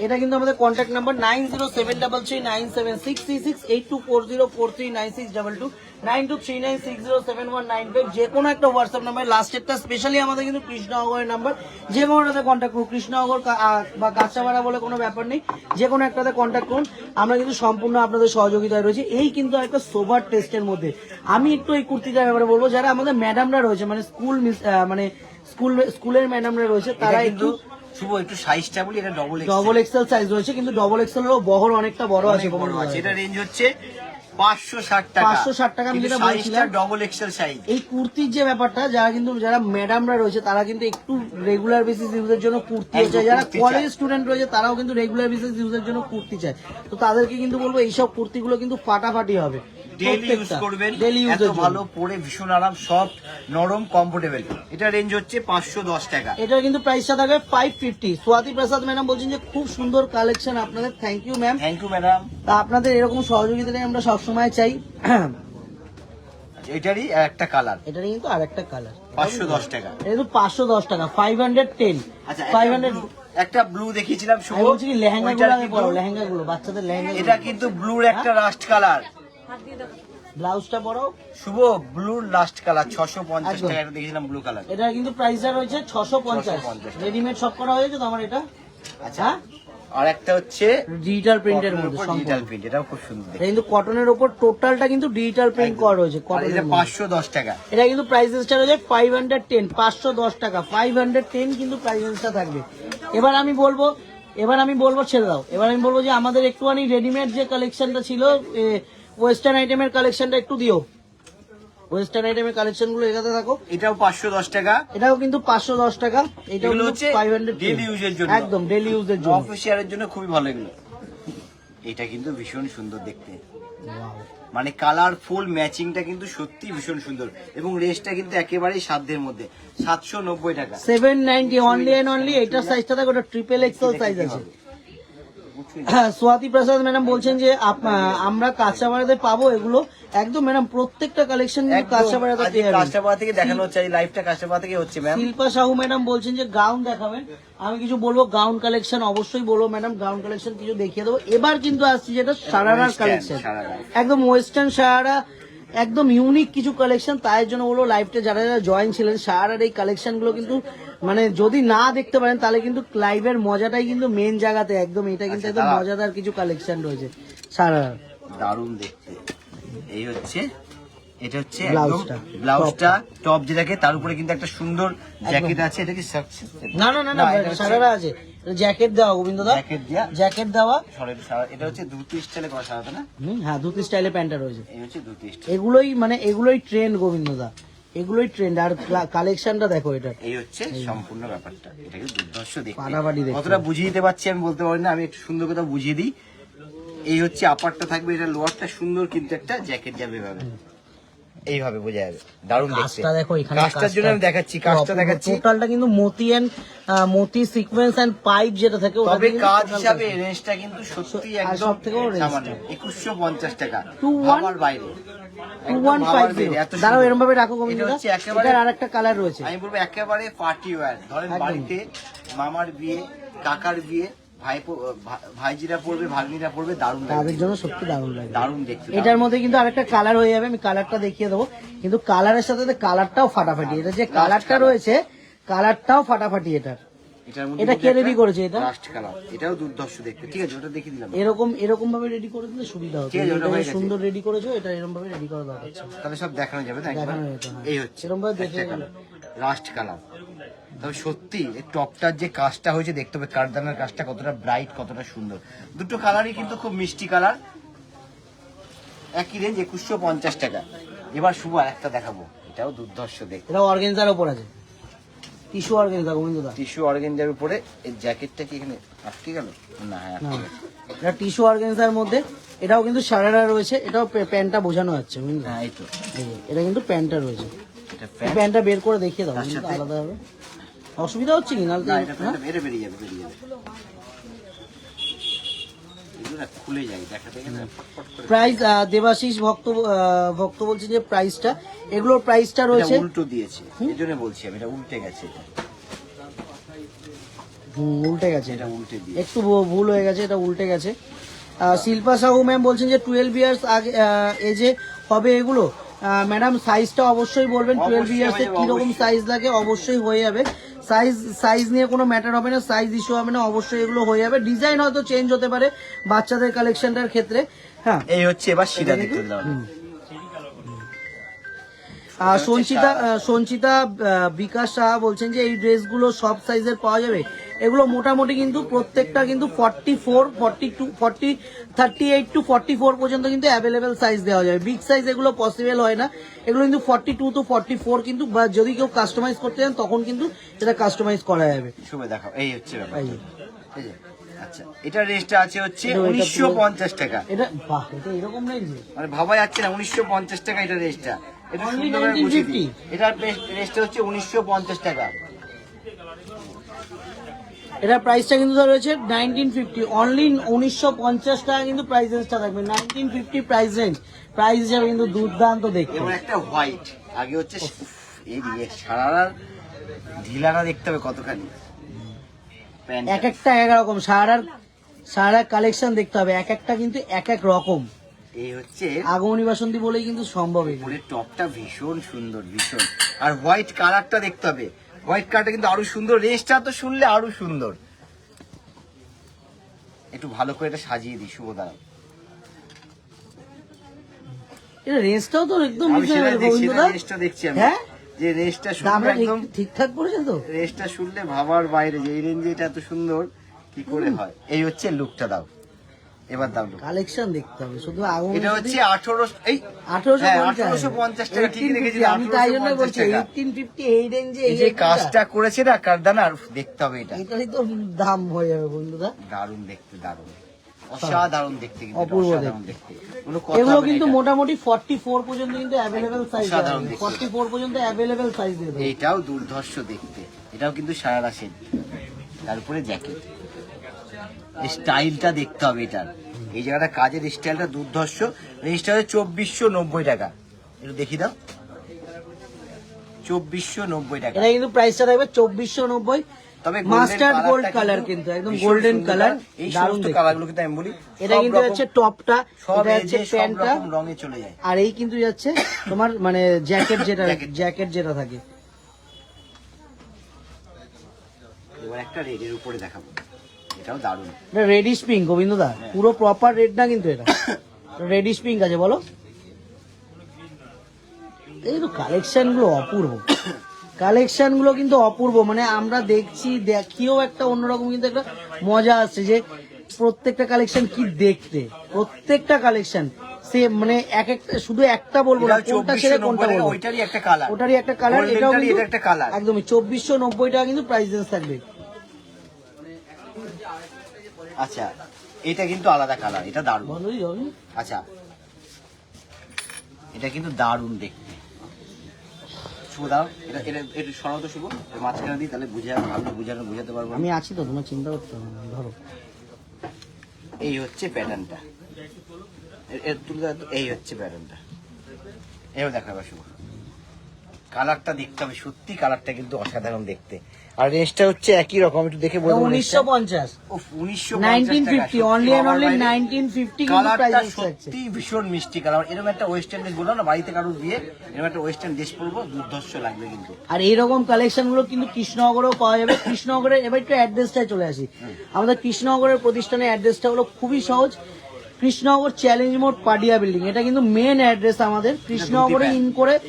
এটা কিন্তু আমাদের কন্ট্যাক্ট নাম্বার 9073339766, 8240439622, 9239607195, যে কোনো একটা হোয়াটসঅ্যাপ নাম্বার, লাস্টেরটা স্পেশালি আমাদের কিন্তু কৃষ্ণনগরের নাম্বার, যে কোনোটাতে কন্ট্যাক্ট করুন। কৃষ্ণনগর বা কাঁচাপাড়া বলে কোনো ব্যাপার নেই, যে কোনো একটাতে কন্ট্যাক্ট করুন, আমরা কিন্তু সম্পূর্ণ আপনাদের সহযোগিতায় রয়েছে। এই কিন্তু একটা সোভার টেস্টের মধ্যে আমি একটু এই কুর্তিটার ব্যাপারে বলবো, যারা আমাদের ম্যাডামরা রয়েছে, মানে স্কুলের ম্যাডামরা রয়েছে, তারা একটু শুভ একটু সাইজটা বলি, এটা ডবল এক্সেল সাইজ রয়েছে, কিন্তু ডবল এক্সেল এরও বহর অনেকটা বড় আছে। এটা রেঞ্জ হচ্ছে 560 টাকা, 560 টাকা। আমি যেটা বলছিলাম ডবল এক্সেল সাইজ। এই কুর্তির যে ব্যাপারটা, যারা ম্যাডামরা রয়েছে তারা কিন্তু একটু রেগুলার বেসিস ইউজের জন্য কুর্তি চায়, যারা কলেজ স্টুডেন্ট রয়েছে তারাও কিন্তু রেগুলার বেসিস ইউজের জন্য কুর্তি চায়। তো তাদেরকে কিন্তু বলবো এইসব কুর্তিগুলো কিন্তু ফাটাফাটি হবে, ডেইলি ইউজ করবেন, এত ভালো পরে ভীষণ আরাম, সফট, নরম, কমফোর্টেবল। এটা রেঞ্জ হচ্ছে 510 টাকা। এটা কিন্তু প্রাইসটা থাকবে 550। সোয়াতি প্রসাদ ম্যাডাম বলছেন যে খুব সুন্দর কালেকশন আপনাদের, thank you ma'am. Thank you madam. তা আপনাদের এরকম সহযোগিতাটাই আমরা সবসময় চাই। এটারই একটা কালার, এটারই কিন্তু আরেকটা কালার, 510 টাকা। এটা কিন্তু 510 টাকা, 510। আচ্ছা 500 একটা ব্লু দেখিয়েছিলাম শুভ, আমি বলছি কি লেহেঙ্গা গুলো বাচ্চাদের লেহেঙ্গা, এটা কিন্তু ব্লুর একটা রাস্ট কালার। ব্লাউজটা পরাও শুভ, ব্লুর লাস্ট কালার 650 টাকা। এটা দেখেছিলাম ব্লু কালার, এটা কিন্তু প্রাইসটা রয়েছে 650। রেডিমেড সব করা হয়েছে তো আমার এটা। আচ্ছা আর একটা হচ্ছে ডিজিটাল প্রিন্টের মধ্যে, ডিজিটাল প্রিন্ট, এটাও খুব সুন্দর। এটা কিন্তু কটনের উপর টোটালটা কিন্তু ডিজিটাল প্রিন্ট করা রয়েছে। এটা 510 টাকা। এটা কিন্তু প্রাইস স্টার হয়েছে 510, 510 টাকা, 510 কিন্তু প্রাইসটা থাকবে। এবার আমি বলবো ছেড়ে দাও, এবার আমি বলবো যে আমাদের একটুখানি রেডিমেড যে কালেকশনটা ছিল, ওয়েস্টার্ন আইটেমের কালেকশনটা একটু দিও, ওয়েস্টার্ন আইটেমের কালেকশন গুলো এখানে থাকো। এটাও 510 টাকা, এটাও কিন্তু 510 টাকা। এটাও হচ্ছে 500 ডেইলি ইউজের জন্য, একদম ডেইলি ইউজের জন্য, অফিসিয়ালের জন্য খুবই ভালো এগুলো। এটা কিন্তু ভীষণ সুন্দর দেখতে, মানে কালারফুল ম্যাচিংটা কিন্তু সত্যি ভীষণ সুন্দর, এবং রেঞ্জটা কিন্তু একেবারেই সাধ্যের মধ্যে, 790 টাকা, 790 অনলি এন্ড অনলি। এটার সাইজটা দেখো, ওটা ট্রিপল এক্সেল সাইজ আছে। সোয়াতি প্রসাদ ম্যাডাম বলছেন যে আমরা কাঁচাপাড়াতে পাবো এগুলো, একদম ম্যাডাম প্রত্যেকটা কালেকশন কাঁচাপাড়াতে পেয়ে যাবেন। কাঁচাপাড়া থেকে দেখানো হচ্ছে, এই লাইভটা কাঁচাপাড়া থেকে হচ্ছে ম্যাম। শিল্পা সাহু ম্যাডাম বলছেন যে গাউন দেখাবেন, আমি কিছু বলবো গাউন কালেকশন, অবশ্যই বলবো ম্যাডাম, গাউন কালেকশন কিছু দেখিয়ে দেবো। এবার কিন্তু আসছে যেটা সারারার কালেকশন, একদম ওয়েস্টার্ন সারারা, একদম ইউনিক কিছু কালেকশন। তাই জন্য বলবো লাইভটা যারা যারা জয়েন ছিলেন, সারার এই কালেকশন গুলো কিন্তু মানে যদি না দেখতে পারেন তাহলে কিন্তু লাইভের মজাটাই কিন্তু মেন জায়গাতে, একদম এটা কিন্তু একদম মজাদার কিছু কালেকশন রয়েছে সারার, দারুণ দেখতে। এই হচ্ছে, এটা হচ্ছে ব্লাউজটা, টপ যেটাকে, তার উপরে কিন্তু একটা সুন্দর জ্যাকেট আছে। এটা কি না সারারা আছে, জ্যাকেট দেওয়া গোবিন্দ দা, জ্যাকেট দেওয়া। এটা হচ্ছে ধুতি স্টাইলে করা সারাতে না? হ্যাঁ ধুতি স্টাইলে প্যান্টটা রয়েছে। এই হচ্ছে ধুতি স্টাইল, এগুলোই ট্রেন্ড গোবিন্দ দা, এগুলোই ট্রেন্ড। আর কালেকশনটা দেখো, এটা এই হচ্ছে সম্পূর্ণ ব্যাপারটা। এটাকে দুর্ধর্ষ পাটাপাটি দেখতে, কতটা বুঝিয়ে দিতে পারছি আমি বলতে পারি না, আমি একটু সুন্দর কথা বুঝিয়ে দিই। এই হচ্ছে আপারটা থাকবে, এটা লোয়ারটা সুন্দর, কিন্তু একটা জ্যাকেট যাবে এভাবে, এইভাবে বোঝা যাবে, দারুণ দেখতে। কাজটা দেখো, এখানে কাজটার জন্য আমি দেখাচ্ছি, কাজটা দেখাচ্ছি। টোটালটা কিন্তু মোতি সিকোয়েন্স এন্ড পাইপ যেটা থাকে, তবে কাজ হিসাবে রেঞ্জটা কিন্তু সত্যি একদম সামান্য, 2150 টাকা, আমার বাইরে 2150। দাঁড়াও এরকম ভাবে রাখো গোবিন্দ দা, এটার আরেকটা কালার রয়েছে। আমি বলবো একেবারে পার্টি ওয়্যার, ধরেন বাড়িতে মামার বিয়ে, কাকার বিয়ে, ভাইজিরা পড়বে, ভাগ্নিরা পড়বে, দারুণ লাগবে, তাদের জন্য সত্যি দারুণ লাগে, দারুণ দেখতে। এটার মধ্যে কিন্তু আরেকটা কালার হয়ে যাবে, আমি কালারটা দেখিয়ে দেবো, কিন্তু কালারের সাথে কালারটাও ফাটাফাটি। এটা যে কালারটা রয়েছে, কালারটাও ফাটাফাটি। এটা কে রেডি করেছে? এটা লাস্ট কালার, এটাও দুর্ধর্ষ দেখতে। ঠিক আছে, ওটা দেখিয়ে দিলাম। এরকম ভাবে রেডি করে দিলে সুবিধা হতো, সুন্দর রেডি করেছো, এটা এরকম ভাবে রেডি করা দরকার, তাহলে সব দেখানো যাবে না? এই হচ্ছে এরকম ভাবে দেখে লাস্ট কালার। তবে সত্যি এই টপটার যে কাজটা হয়েছে দেখতে হবে, কারদানার কাজটা কতটা ব্রাইট, কতটা সুন্দর। দুটো কালারই কিন্তু খুব মিষ্টি কালার, একই রেঞ্জ 2150 টাকা। এবার শুভ আর একটা দেখাবো, এটাও দুর্ধর্ষ দেখতে, এটা অর্গানজার উপর আছে, টিস্যু অর্গানজা গোবিন্দদা, টিস্যু অর্গানজার উপরে এই জ্যাকেটটা কি এখানে আটকে গেল? না, হ্যাঁ আটকে গেছে। এটা টিস্যু অর্গানজার মধ্যে, এটাও কিন্তু সারারা রয়েছে, এটাও প্যান্টটা বোঝানো যাচ্ছে বুঝলি। হ্যাঁ এই তো, এটা কিন্তু প্যান্টটা রয়েছে, এটা এই প্যান্ট। প্যান্টটা বের করে দেখিয়ে দাও, তার কিন্তু সাথে- আলাদা হবে, অসুবিধা হচ্ছে কি? নাহলে না, তো- এটা হ্যাঁ? প্যান্টটা বেরিয়ে যাবে, বেরিয়ে যাবে। এগুলো না খুলে যায়, দেখাতে গেলে ফটফট করে। প্রাইস দেবাশিস ভক্ত বলছে যে প্রাইসটা, এগুলোর প্রাইসটা রয়েছে, এটা উল্টো দিয়েছে, এই জন্য বলছি আমি, এটা উল্টে গেছে, এটা উল্টে গেছে, এটা উল্টে দিয়ে। একটু ভুল হয়ে গেছে, এটা উল্টে গেছে। শিল্পা সাহু ম্যাম বলছেন যে 12 ইয়ার্স আগে এজে হবে এগুলো। ম্যাডাম সাইজটা অবশ্যই বলবেন, 12 অবশ্যই ইয়ার্সে হয়ে যাবে, কিরকম অবশ্যই। সাইজ লাগে অবশ্যই হয়ে যাবে। সাইজ নিয়ে কোনো ম্যাটার হবে না, সাইজ ইস্যু হবে না, অবশ্যই এগুলো হয়ে যাবে। ডিজাইন হয়তো চেঞ্জ হতে পারে বাচ্চাদের কালেকশনটার ক্ষেত্রে। হ্যাঁ, এই হচ্ছে এবার শিরা দেখতে দিলাম। সঞ্চিতা বিকাশ সাহা বলছেন যে এই ড্রেসগুলো সব সাইজের পাওয়া যাবে। এগুলো মোটামুটি কিন্তু প্রত্যেকটা কিন্তু 44, 42, 38 টু 44 পর্যন্ত কিন্তু অ্যাভেলেবেল সাইজ দেওয়া যাবে। বিগ সাইজ এগুলো পসিবল হয় না, এগুলো কিন্তু 42 টু 44 কিন্তু, বা যদি কেউ কাস্টমাইজ করতে চান তখন কিন্তু এটা কাস্টমাইজ করা যাবে। শুভে দেখাও, এই হচ্ছে ব্যাপার। এই এই যে, আচ্ছা এটার রেটটা আছে হচ্ছে এটা- 1950 টাকা। এটা বাহ, এটা এরকম নেই যে মানে ভাবা যাচ্ছে না, 1950 টাকা এটা রেটটা। এটা Only সুন্দর করে বুঝিয়ে দিই। 1950? এটার রেটটা হচ্ছে 1950 টাকা। এটার প্রাইসটা কিন্তু ধর রয়েছে 1950, অনলি 1950 টাকা কিন্তু প্রাইস রেঞ্জটা থাকবে, 1950 প্রাইস রেঞ্জ। প্রাইস হিসাবে কিন্তু দুর্দান্ত দেখতে। এবার একটা হোয়াইট, আগে হচ্ছে উফ, এই দিয়ে সারার ঢিলাটা দেখতে হবে কতখানি। প্যান্ট এক একটা এক রকম, সারা কালেকশন দেখতে হবে, এক একটা কিন্তু এক এক রকম। এই হচ্ছে আগমনী বাসন্তী বলেই কিন্তু সম্ভব এগুলো। উপরের টপটা ভীষণ সুন্দর, ভীষণ। আর হোয়াইট কালারটা দেখতে হবে, হোয়াইট কালারটা কিন্তু আরো সুন্দর, রেঞ্জটা তো শুনলে আরো সুন্দর। একটু ভালো করে এটা সাজিয়ে দিই, শুভ দাঁড়াও। এটা রেঞ্জটাও তো একদম আমি সেটা reasonable, দেখছি, গোবিন্দদা। রেঞ্জটা দেখছি আমি, হ্যাঁ, যে রেঞ্জটা শুনলে দামটা একদম, ঠিকঠাক পড়েছে তো। রেঞ্জটা শুনলে ভাবার বাইরে, যে এই রেঞ্জে এটা এত সুন্দর কি করে হয়। এই হচ্ছে লুকটা, দাও এবার দাও look। কালেকশন দেখতে হবে শুধু আগমনী এটা হচ্ছে 18, এই 1850 টাকা, ঠিকই দেখেছি, আমি তাই জন্য বলছি 1850 টাকা। 1850 এই রেঞ্জে এই যে কাজটা করেছে না কারদানার, দেখতে হবে এটা। এটারই তো দাম হয়ে যাবে বন্ধুরা। দারুণ দেখতে, দারুণ, অসাধারণ দেখতে, কিন্তু এটা অপূর্ব অসাধারণ দেখতে। কোনো কথা এগুলো হবে না কিন্তু এটা। মোটামুটি 44 পর্যন্ত কিন্তু অ্যাভেলেবেল সাইজ, অসাধারণ দেখতে। 44 পর্যন্ত অ্যাভেলেবেল সাইজ দিয়ে দেবে। এইটাও দুর্ধর্ষ দেখতে, এটাও কিন্তু সারারা সেট, তারপরে জ্যাকেট। স্টাইলটা দেখতে হবে এটার, এই জায়গাটা কাজের স্টাইলটা দুর্ধর্ষ। রেঞ্জটা হচ্ছে 2490 টাকা, একটু দেখি দাও, 2490 টাকা। এটা কিন্তু প্রাইসটা থাকবে 2490। তবে মাস্টার্ড গোল্ড কালার কিন্তু একদম গোল্ডেন কালার, এই দারুণ সমস্ত দেখতে। কালারগুলো কিন্তু আমি বলি এটা সব কিন্তু রকম- হচ্ছে টপটা, সব এটা হচ্ছে এজে সব প্যান্টটা, রকম রঙে চলে যায়। আর এই কিন্তু যাচ্ছে তোমার মানে জ্যাকেট জ্যাকেট। যেটা থাকে। এবার একটা রেডের উপরে দেখাবো, এটাও দারুণ। এটা রেডিশ পিঙ্ক গোবিন্দদা, পুরো প্রপার রেড না কিন্তু, এটা রেডিশ পিঙ্ক আছে বলো। এই তো কালেকশন গুলো অপূর্ব, কালেকশন গুলো কিন্তু অপূর্ব, মানে আমরা দেখছি, দেখিও একটা অন্যরকম কিন্তু একটা মজা আসছে, যে প্রত্যেকটা কালেকশন কি দেখতে, প্রত্যেকটা কালেকশন সে মানে এক একটা, শুধু একটা বলবো না, এটাও কোনটা ছেড়ে 2490 কোনটা টাকা, বলবো, ওইটারই একটা কালার, ওটারই একটা কালার, এটাও গোল্ডেনটারই কিন্তু এটা একটা কালার। একদমই 2490 টাকা কিন্তু প্রাইস রেঞ্জ থাকবে। আচ্ছা এটা কিন্তু আলাদা কালার, এটা দারুণ। বলোই হবে। আচ্ছা এটা কিন্তু দারুণ দেখতে। শুভ দাও, এটা এটা একটু সরাও তো শুভ, এর মাঝখানে দিই, তাহলে বুঝাতে পারবো। আমি আছি তো, তোমার চিন্তা করতে হবে না, ধরো। এই হচ্ছে প্যাটার্নটা, এর তুলে দাও তো, এই হচ্ছে প্যাটার্নটা। এবার দেখাবো শুভ, কালারটা দেখতে হবে, সত্যি কালারটা কিন্তু অসাধারণ দেখতে। আর রেঞ্জটা হচ্ছে একই রকম, একটু দেখে বলবো। 1950, 1950, অনলি এন্ড অনলি 1950 কিন্তু প্রাইস কালারটা রেঞ্জ থাকছে। সত্যি ভীষণ মিষ্টি কালার। এরকম একটা ওয়েস্টার্ন ড্রেস বললাম না, বাড়িতে কারোর বিয়ে, এরকম একটা ওয়েস্টার্ন ড্রেস পরবো, দুর্ধর্ষ লাগবে কিন্তু। আর এইরকম কালেকশন গুলো কিন্তু কৃষ্ণনগরেও পাওয়া যাবে। কৃষ্ণনগরের এবার একটু অ্যাড্রেসটায় চলে আসি। আমাদের কৃষ্ণনগরের প্রতিষ্ঠানের অ্যাড্রেসটা হলো খুবই সহজ, কৃষ্ণনগর চ্যালেঞ্জ মোড় পাডিয়া বিল্ডিং, এটা কিন্তু মেন অ্যাড্রেস আমাদের। কৃষ্ণনগরে ইন করে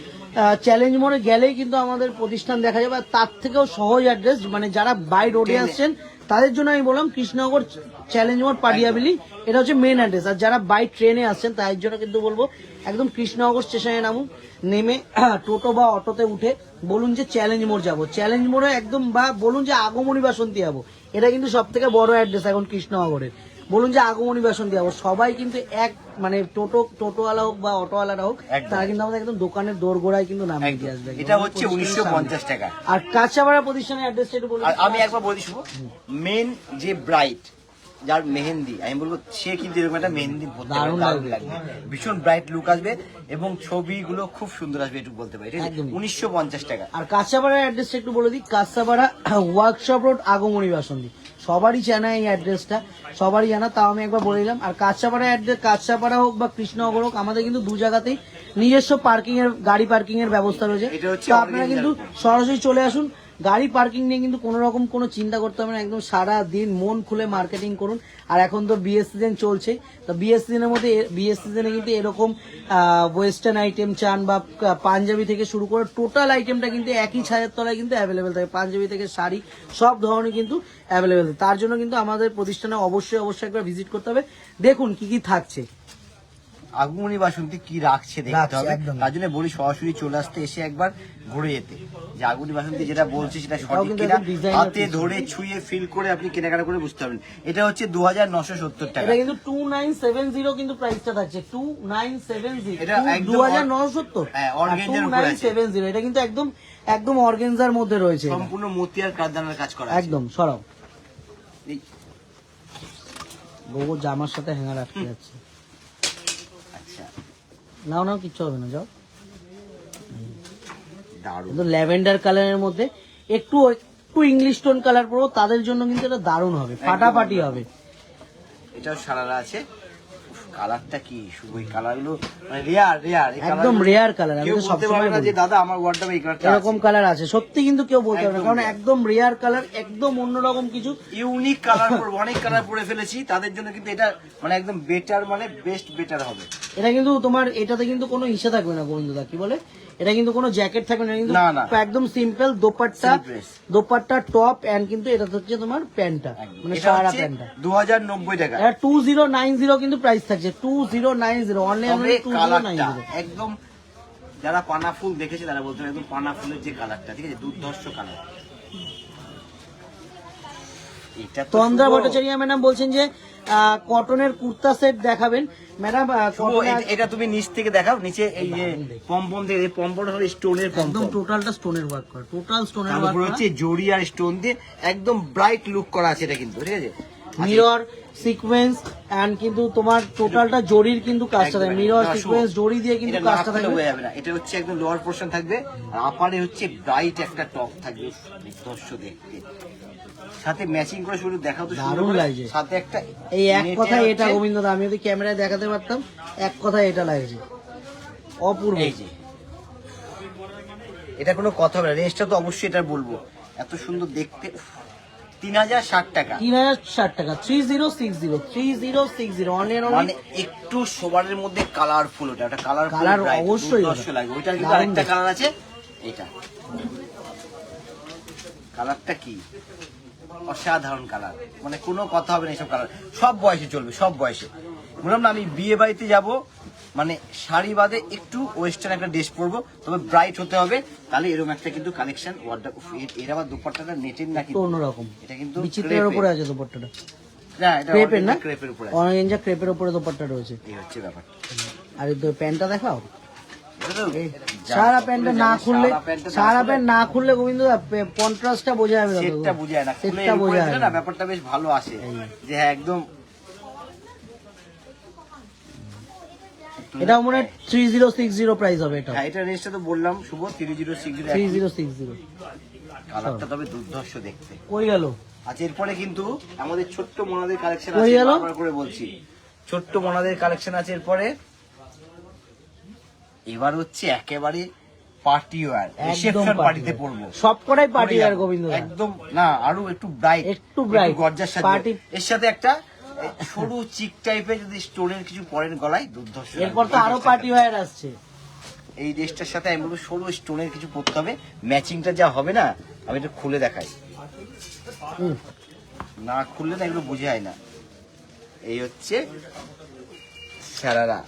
চ্যালেঞ্জ মোড়ে গেলেই কিন্তু আমাদের প্রতিষ্ঠান দেখা যাবে। আর তার থেকেও সহজ অ্যাড্রেস, মানে যারা বাই রোডে আসছেন তাদের জন্য আমি বললাম কৃষ্ণনগর চ্যালেঞ্জ মোড় পাডিয়া বিল্ডিং, এটা হচ্ছে মেন অ্যাড্রেস। আর যারা বাই ট্রেনে আসছেন তাদের জন্য কিন্তু বলবো একদম কৃষ্ণনগর স্টেশনে নামুন, নেমে টোটো বা অটোতে উঠে বলুন যে চ্যালেঞ্জ মোড় যাবো, চ্যালেঞ্জ মোড়ে একদম, বা বলুন যে আগমনী বাসন্তী যাবো, এটা কিন্তু সব থেকে বড় অ্যাড্রেস এখন কৃষ্ণনগরের। বলুন যে আগমনী বাসন্তী যাবো, সবাই কিন্তু এক মানে টোটোওয়ালা হোক বা অটোওয়ালারা হোক, একদম। তারা কিন্তু আমাদের একদম দোকানের দোরগোড়ায় কিন্তু নামিয়ে দিয়ে আসবে। এটা হচ্ছে 1950 টাকা। আর কাঁচাপাড়া প্রতিষ্ঠানের অ্যাড্রেসটা একটু বলুন। আর আমি একবার বলি শুভ, মেন যে ব্রাইট যার মেহেন্দি, আমি বলবো সে কিন্তু এরকম একটা মেহেন্দি পরতে পারে, দারুণ দারুণ লাগবে। লাগবে, ভীষণ ব্রাইট লুক আসবে এবং ছবিগুলো খুব সুন্দর আসবে, একটু বলতে পারি, ঠিক আছে? একদমই। 1950 টাকা। আর কাঁচাপাড়ার অ্যাড্রেসটা একটু বলে দিই, কাঁচাপাড়া ওয়ার্কশপ রোড আগমনী বাসন্তী। সবারই জানা এই অ্যাড্রেসটা, সবারই জানা, তাও আমি একবার বলে দিলাম। আর কাঁচাপাড়া অ্যাড্রেস, কাঁচাপাড়া হোক বা কৃষ্ণনগর হোক, আমাদের কিন্তু দু জায়গাতেই নিজস্ব পার্কিং এর, গাড়ি পার্কিং এর ব্যবস্থা রয়েছে। এটা হচ্ছে তো আপনারা কিন্তু original। সরাসরি চলে আসুন, গাড়ি পার্কিং নিয়ে কিন্তু কোনো রকম কোনো চিন্তা করতে হবে না, একদম সারা দিন মন খুলে মার্কেটিং করুন। আর এখন তো বিয়ের সিজন চলছে, তো বিয়ের সিজনের মধ্যে, বিয়ের সিজনে কিন্তু এরকম ওয়েস্টার্ন আইটেম চান বা পাঞ্জাবি থেকে শুরু করে টোটাল আইটেমটা কিন্তু একই ছাদের তলায় কিন্তু অ্যাভেলেবেল থাকে। পাঞ্জাবি থেকে শাড়ি সব ধরনের কিন্তু অ্যাভেলেবেল থাকে। তার জন্য কিন্তু আমাদের প্রতিষ্ঠানে অবশ্যই একবার ভিজিট করতে হবে, দেখুন কি কি থাকছে। আগমনী বাসন্তী কি রাখছে দেখতে রাখছে, হবে, একদম। তার জন্য বলি সরাসরি চলে আসতে, এসে একবার ঘুরে যেতে, যে আগমনী বাসন্তী যেটা বলছে সেটা এটাও সঠিক কিন্তু কিনা, একদম designer হাতে piece। ধরে ছুঁয়ে ফিল করে আপনি কেনাকাটা করে বুঝতে পারবেন। এটা হচ্ছে 2970 টাকা। এটা কিন্তু 2970 কিন্তু প্রাইসটা থাকছে, 2970, এটা একদম 2970, হ্যাঁ, organza-র উপরে আছে। 2970। এটা কিন্তু একদম একদম অর্গানজার মধ্যে রয়েছে এটা। সম্পূর্ণ মতিয়ার কারদানার কাজ করা আছে। একদম সরাও, এই বউ জামার সাথে হ্যাঙ্গার আটকে যাচ্ছে। আচ্ছা, নাও নাও, কিচ্ছু হবে না, যাও। দারুণ। কিন্তু ল্যাভেন্ডার কালারের মধ্যে একটু একটু ইংলিশ টোন কালার পরবো, তাদের জন্য কিন্তু এটা দারুণ হবে, ফাটাফাটি হবে। এটাও সারারা আছে। উফ, কালারটা কি শুধু, ওই কালারগুলো মানে রেয়ার রেয়ার, একদম রেয়ার কালার। আমি কেউ তো বলতে সবসময় পারবে না বলি, যে দাদা আমার ওয়ার্ডরোবে এই কালারটা এরকম কালার আছে, সত্যি কিন্তু কেউ বলতে পারবে না, একদম কারণ rare। একদম রেয়ার কালার, একদম অন্যরকম কিছু। ইউনিক কালার পরবো, অনেক কালার পরে ফেলেছি, তাদের জন্য কিন্তু এটা মানে একদম বেটার, মানে বেস্ট বেটার হবে। এটা কিন্তু তোমার, এটাতে কিন্তু কোনো ইসে থাকবে না গোবিন্দদা, কি বলে, এটা কিন্তু কোনো জ্যাকেট থাকবে না, কিন্তু না, না। একদম simple dupatta, Silk dress। Dupatta top, and কিন্তু এটা হচ্ছে তোমার প্যান্টটা, মানে এটা সারা হচ্ছে প্যান্টটা। 2090 টাকা। এটা 2090 কিন্তু প্রাইস থাকছে, 2090 অনলি তবে কালারটা 2090। একদম, যারা পানা ফুল দেখেছে তারা বলতে পারে একদম পানা ফুলের যে কালারটা, ঠিক আছে, দুর্ধর্ষ কালার। এটা তো তন্দ্রা শুভ। ভট্টাচার্য ম্যাডাম বলছেন যে কটনের কুর্তা সেট দেখাবেন ম্যাডাম। শুভ, এটা তুমি নিচ থেকে দেখাও, নিচে এই যে পম্পম দিয়ে, এই পম্পমটা হলো স্টোনের একদম পম্পম, টোটালটা স্টোনের ওয়ার্ক করা, টোটাল স্টোনের তার ওয়ার্ক উপরে করা। হচ্ছে জড়ি আর স্টোন দিয়ে একদম ব্রাইট লুক করা আছে এটা কিন্তু, ঠিক আছে। মিরর সিকোয়েন্স এন্ড কিন্তু তোমার টোটালটা জরির কিন্তু কাজটা থাকে, মিরর সিকোয়েন্স জরি দিয়ে কিন্তু এটা না কাজটা খুলে থাকবে। বোঝা যাবে না। এটা হচ্ছে একদম লোয়ার পোর্শন থাকবে, আর আপারে হচ্ছে ব্রাইট একটা টপ থাকবে, দুর্ধর্ষ দেখতে, সাথে ম্যাচিং করে শুধু দেখাও তো সুন্দর দারুণ করে, লাগছে। সাথে একটা এই এক নেটে কথায় এটা হচ্ছে- গোবিন্দদা, আমি যদি ক্যামেরায় দেখাতে পারতাম, এক কথায় এটা লাগছে অপূর্ব। এই যে এটা কোনো কথা হবে না, রেঞ্জটা তো অবশ্যই এটা বলবো, এত সুন্দর দেখতে। 3060 টাকা। 3060 টাকা, 3060 অনলি মানে একটু সোবারের মধ্যে কালারফুল, ওটা একটা কালারফুল, Colour অবশ্যই লাগবে। ওইটার কিন্তু দারুণ আরেকটা দেখতে। কালার আছে, এটা কালারটা কি অসাধারণ কালার, মানে কোনো কথা হবে না, এসব কালার সব বয়সে চলবে, সব বয়সে। বললাম না, আমি বিয়ে বাড়িতে যাব, মানে শাড়ি বাদে একটু ওয়েস্টার্ন একটা ড্রেস পরবো, তবে ব্রাইট হতে হবে, তাহলে এরকম একটা কিন্তু কালেকশন ওয়ার্ডরোব। এর আবার দুপাট্টাটা নেটের না, তো কিন্তু অন্যরকম, এটা কিন্তু বিচিত্রের crepe-এর। উপরে আছে দোপাট্টাটা, না, এটা ক্রেপের না, ক্রেপের উপরে আছে। অরেঞ্জা ক্রেপের উপরে দোপাট্টা রয়েছে। এই হচ্ছে ব্যাপার। আর এই প্যান্টটা দেখাও, এটা তো সারা প্যান্টটা না খুললে, সারা প্যান্টটা না সারা খুললে প্যান্ট না খুললে গোবিন্দ কন্ট্রাস্টটা বোঝা যাবে না, সেটটা বুঝে যায় না, খুলে সেটটা উপরে বোঝা দিলে যায় না না। ব্যাপারটা বেশ ভালো আসে, যে হ্যাঁ একদম। এটা মনে হয় 3060 প্রাইস হবে এটা, হ্যাঁ, এটা রেঞ্জটা তো বললাম শুভ, 3060। 3060। কালারটা তবে দুর্ধর্ষ দেখতে। কই গেল? আচ্ছা, এরপরে কিন্তু আমাদের ছোট্ট মোনাদের কালেকশন কই আছে, গেল? বারবার করে বলছি, ছোট্ট মোনাদের কালেকশন আছে এরপরে। এবার হচ্ছে একেবারে পার্টি ওয়্যার, রিসেপশন পার্টিতে পরবো, সবকটাই পার্টি আর গোবিন্দ একদম। না, আরো একটু ব্রাইট, একটু bright, গর্জার সাথে, party- এর সাথে একটা সরু চিক টাইপের যদি স্টোনের কিছু পরেন গলায়, দুর্ধর্ষ লাগবে। এরপর তো আরো পার্টি ওয়্যার আসছে। এই ড্রেসটার সাথে আমি বলবো সরু স্টোনের কিছু পরতে হবে, ম্যাচিংটা যা হবে না, আমি এটা খুলে দেখাই, হুম, না খুললে না এগুলো বোঝা যায় না। এই হচ্ছে সারারা,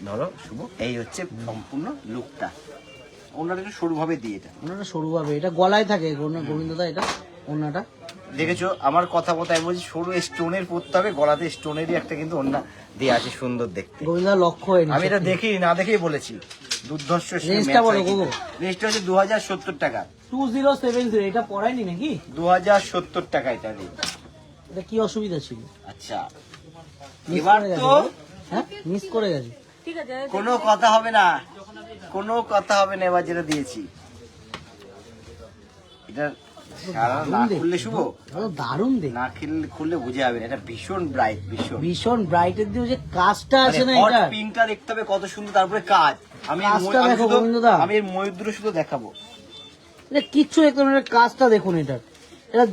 ধরো শুভ, এই হচ্ছে সম্পূর্ণ লুকটা। ওনাটা একটু সরু ভাবে দিয়ে, এটা ওনাটা সরু ভাবে, এটা গলায় থাকে গোবিন্দদা, এটা ওনাটা দেখেছো আমার কথা মতো আমি বলছি সরু স্টোনের পরতে হবে, গলাতে স্টোনেরই একটা কিন্তু ওন্না দিয়ে আছে সুন্দর দেখতে। গোবিন্দদা লক্ষ্য হয়নি, আমি এটা দেখি না দেখেই বলেছি দুর্ধর্ষ। রেঞ্জটা বলো গোগো। রেঞ্জটা হচ্ছে 2070 টাকা। 2070, এটা পড়ায়নি নাকি? 2070 টাকা এটা রেঞ্জ। এটা কি অসুবিধা ছিল? আচ্ছা Miss এবার করে গেছে তো গো? হ্যাঁ মিস করে গেছে। কোনো কথা হবে না, কোনো কথা হবে না। এবার যেটা দিয়েছি এটা সারা না খুললে শুভ, দারুণ দেখ, না খুললে বুঝে যাবে না। এটা ভীষণ ব্রাইট, ভীষণ ব্রাইটের দিয়ে যে কাজটা আছে না, হট এটা পিঙ্কটা দেখতে হবে কত সুন্দর, তারপরে কাজ। আমি কাজটা দেখো গোবিন্দদা। আমি এর ময়ূরদুটো শুধু দেখাবো, এটা কিচ্ছু দেখতে হবে না, কাজটা দেখুন, এটা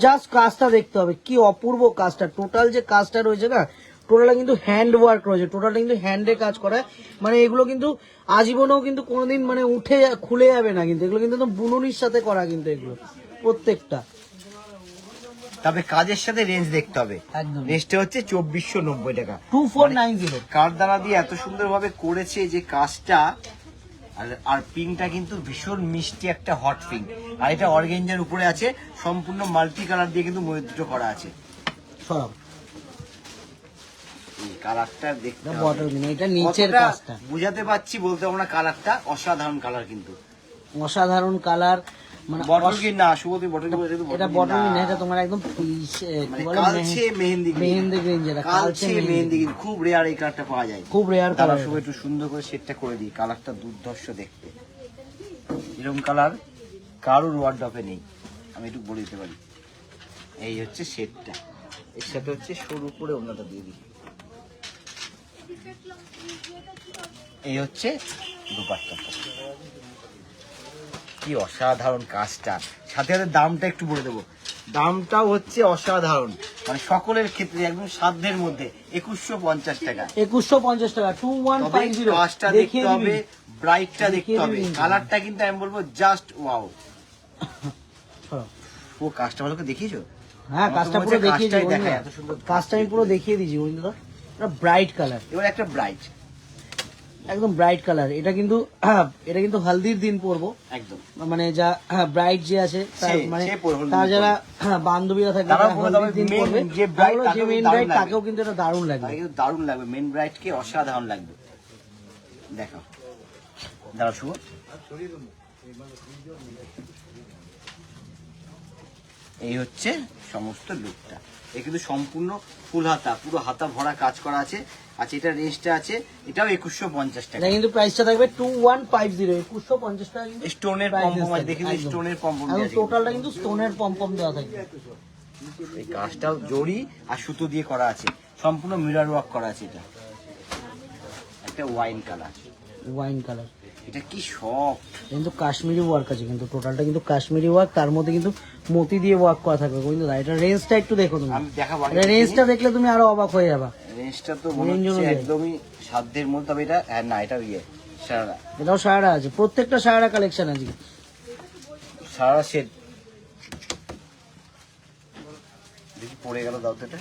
জাস্ট কাজটা দেখতে হবে, কি অপূর্ব কাজটা। টোটাল যে কাজটা রয়েছে না, টোটালটা কিন্তু হ্যান্ড ওয়ার্ক রয়েছে, টোটালটা কিন্তু হ্যান্ডে কাজ করা। মানে এগুলো কিন্তু আজীবনেও কিন্তু কোনোদিন মানে খুলে যাবে না, কিন্তু এগুলো কিন্তু একদম বুননির সাথে করা, কিন্তু এগুলো প্রত্যেকটা। তবে কাজের সাথে রেঞ্জ দেখতে হবে। একদম রেঞ্জটা হচ্ছে 2490 টাকা। 2490। কারদানা দিয়ে এত সুন্দরভাবে করেছে যে কাজটা, আর পিঙ্কটা কিন্তু ভীষণ মিষ্টি একটা হট পিঙ্ক। আর এটা অর্গেঞ্জার উপরে আছে, সম্পূর্ণ মাল্টি কালার দিয়ে কিন্তু ময়ূর দুটো করা আছে। সব এই কালারটা দেখতে হবে। বটল কিনা, এটা নিচের কতটা কাজটা বুঝাতে পারছি বলতে পারবো না। কালারটা অসাধারণ কালার, কিন্তু অসাধারণ কালার। মানে বটল কি না শুভ, তুমি বটল এটা বটল না, এটা তোমার একদম মানে কালচে মেহেন্দি মেহেন্দি গ্রিন, যেটা কালচে মেহেন্দি গ্রিন, খুব রেয়ার এই কালারটা পাওয়া যায়, খুব রেয়ার কালার। শুভ একটু সুন্দর করে সেটটা করে দিই। কালারটা দুর্ধর্ষ দেখতে, এরকম কালার কারোর ওয়ার্ডরোবে নেই, আমি একটু বলে দিতে পারি। এই হচ্ছে সেটটা, এর সাথে হচ্ছে সরু করে ওনাটা দিয়ে দিই। এই হচ্ছে দুপাট্টাটা, কি অসাধারণ কাজটা। সাথে সাথে দামটা একটু বলে দেবো, দামটাও হচ্ছে অসাধারণ, মানে সকলের ক্ষেত্রে একদম সাধ্যের মধ্যে 2150 টাকা। 2150 টাকা, তবে 2150। কাজটা দেখতে হবে, ব্রাইটটা দেখতে হবে, কালারটা কিন্তু আমি বলবো জাস্ট ওয়াও। ও কাজটা ভালো করে দেখিয়েছো? হ্যাঁ কাজটা পুরো দেখিয়ে দিই, দেখা এত সুন্দর কাজটা আমি পুরো দেখিয়ে দিয়েছি বন্ধুরা। এটা ব্রাইট কালার, এবার একটা ব্রাইট, একদম ব্রাইট কালার। এটা কিন্তু হলদির দিন পরবো একদম মানে যা ব্রাইট যে আছে মানে তার যারা বান্ধবীরা থাকবে হলদির দিন পরবে, যে মেন ব্রাইট তাকেও কিন্তু এটা দারুণ লাগবে, দারুণ লাগবে। মেন ব্রাইট কে অসাধারণ লাগবে। দেখো দাঁড়াও শুভ, এই হচ্ছে সমস্ত লুকটা। এ কিন্তু সম্পূর্ণ ফুল হাতা, পুরো হাতা ভরা কাজ করা আছে। আচ্ছা এটা রেঞ্জটা আছে, এটাও 2150 টাকা। এটা কিন্তু প্রাইসটা থাকবে 2150, 2150 টাকা কিন্তু স্টোনের পম্পম আছে, দেখি স্টোনের পম্পম আছে, টোটালটা কিন্তু স্টোনের পম্পম দেওয়া থাকবে। এই কাজটাও জড়ি আর সুতো দিয়ে করা আছে, সম্পূর্ণ মিরর ওয়ার্ক করা আছে। এটা একটা ওয়াইন কালার, এটা কি সফট, কিন্তু কাশ্মীরি ওয়ার্ক আছে, কিন্তু টোটালটা কিন্তু কাশ্মীরি ওয়ার্ক, তার মধ্যে কিন্তু মতি দিয়ে ওয়ার্ক করা থাকবে। কিন্তু এটা রেঞ্জটা একটু দেখো তুমি, আমি দেখাবো। রেঞ্জটা দেখলে তুমি আরো অবাক হয়ে যাবা। রেঞ্জটা তো মনে হচ্ছে একদমই সাধ্যের মধ্যে। তবে এটা না, এটা সারা, এটাও সারা আছে, প্রত্যেকটা সারা কালেকশন আছে, সারা সেট। দেখি পড়ে গেল, দাও তো এটা।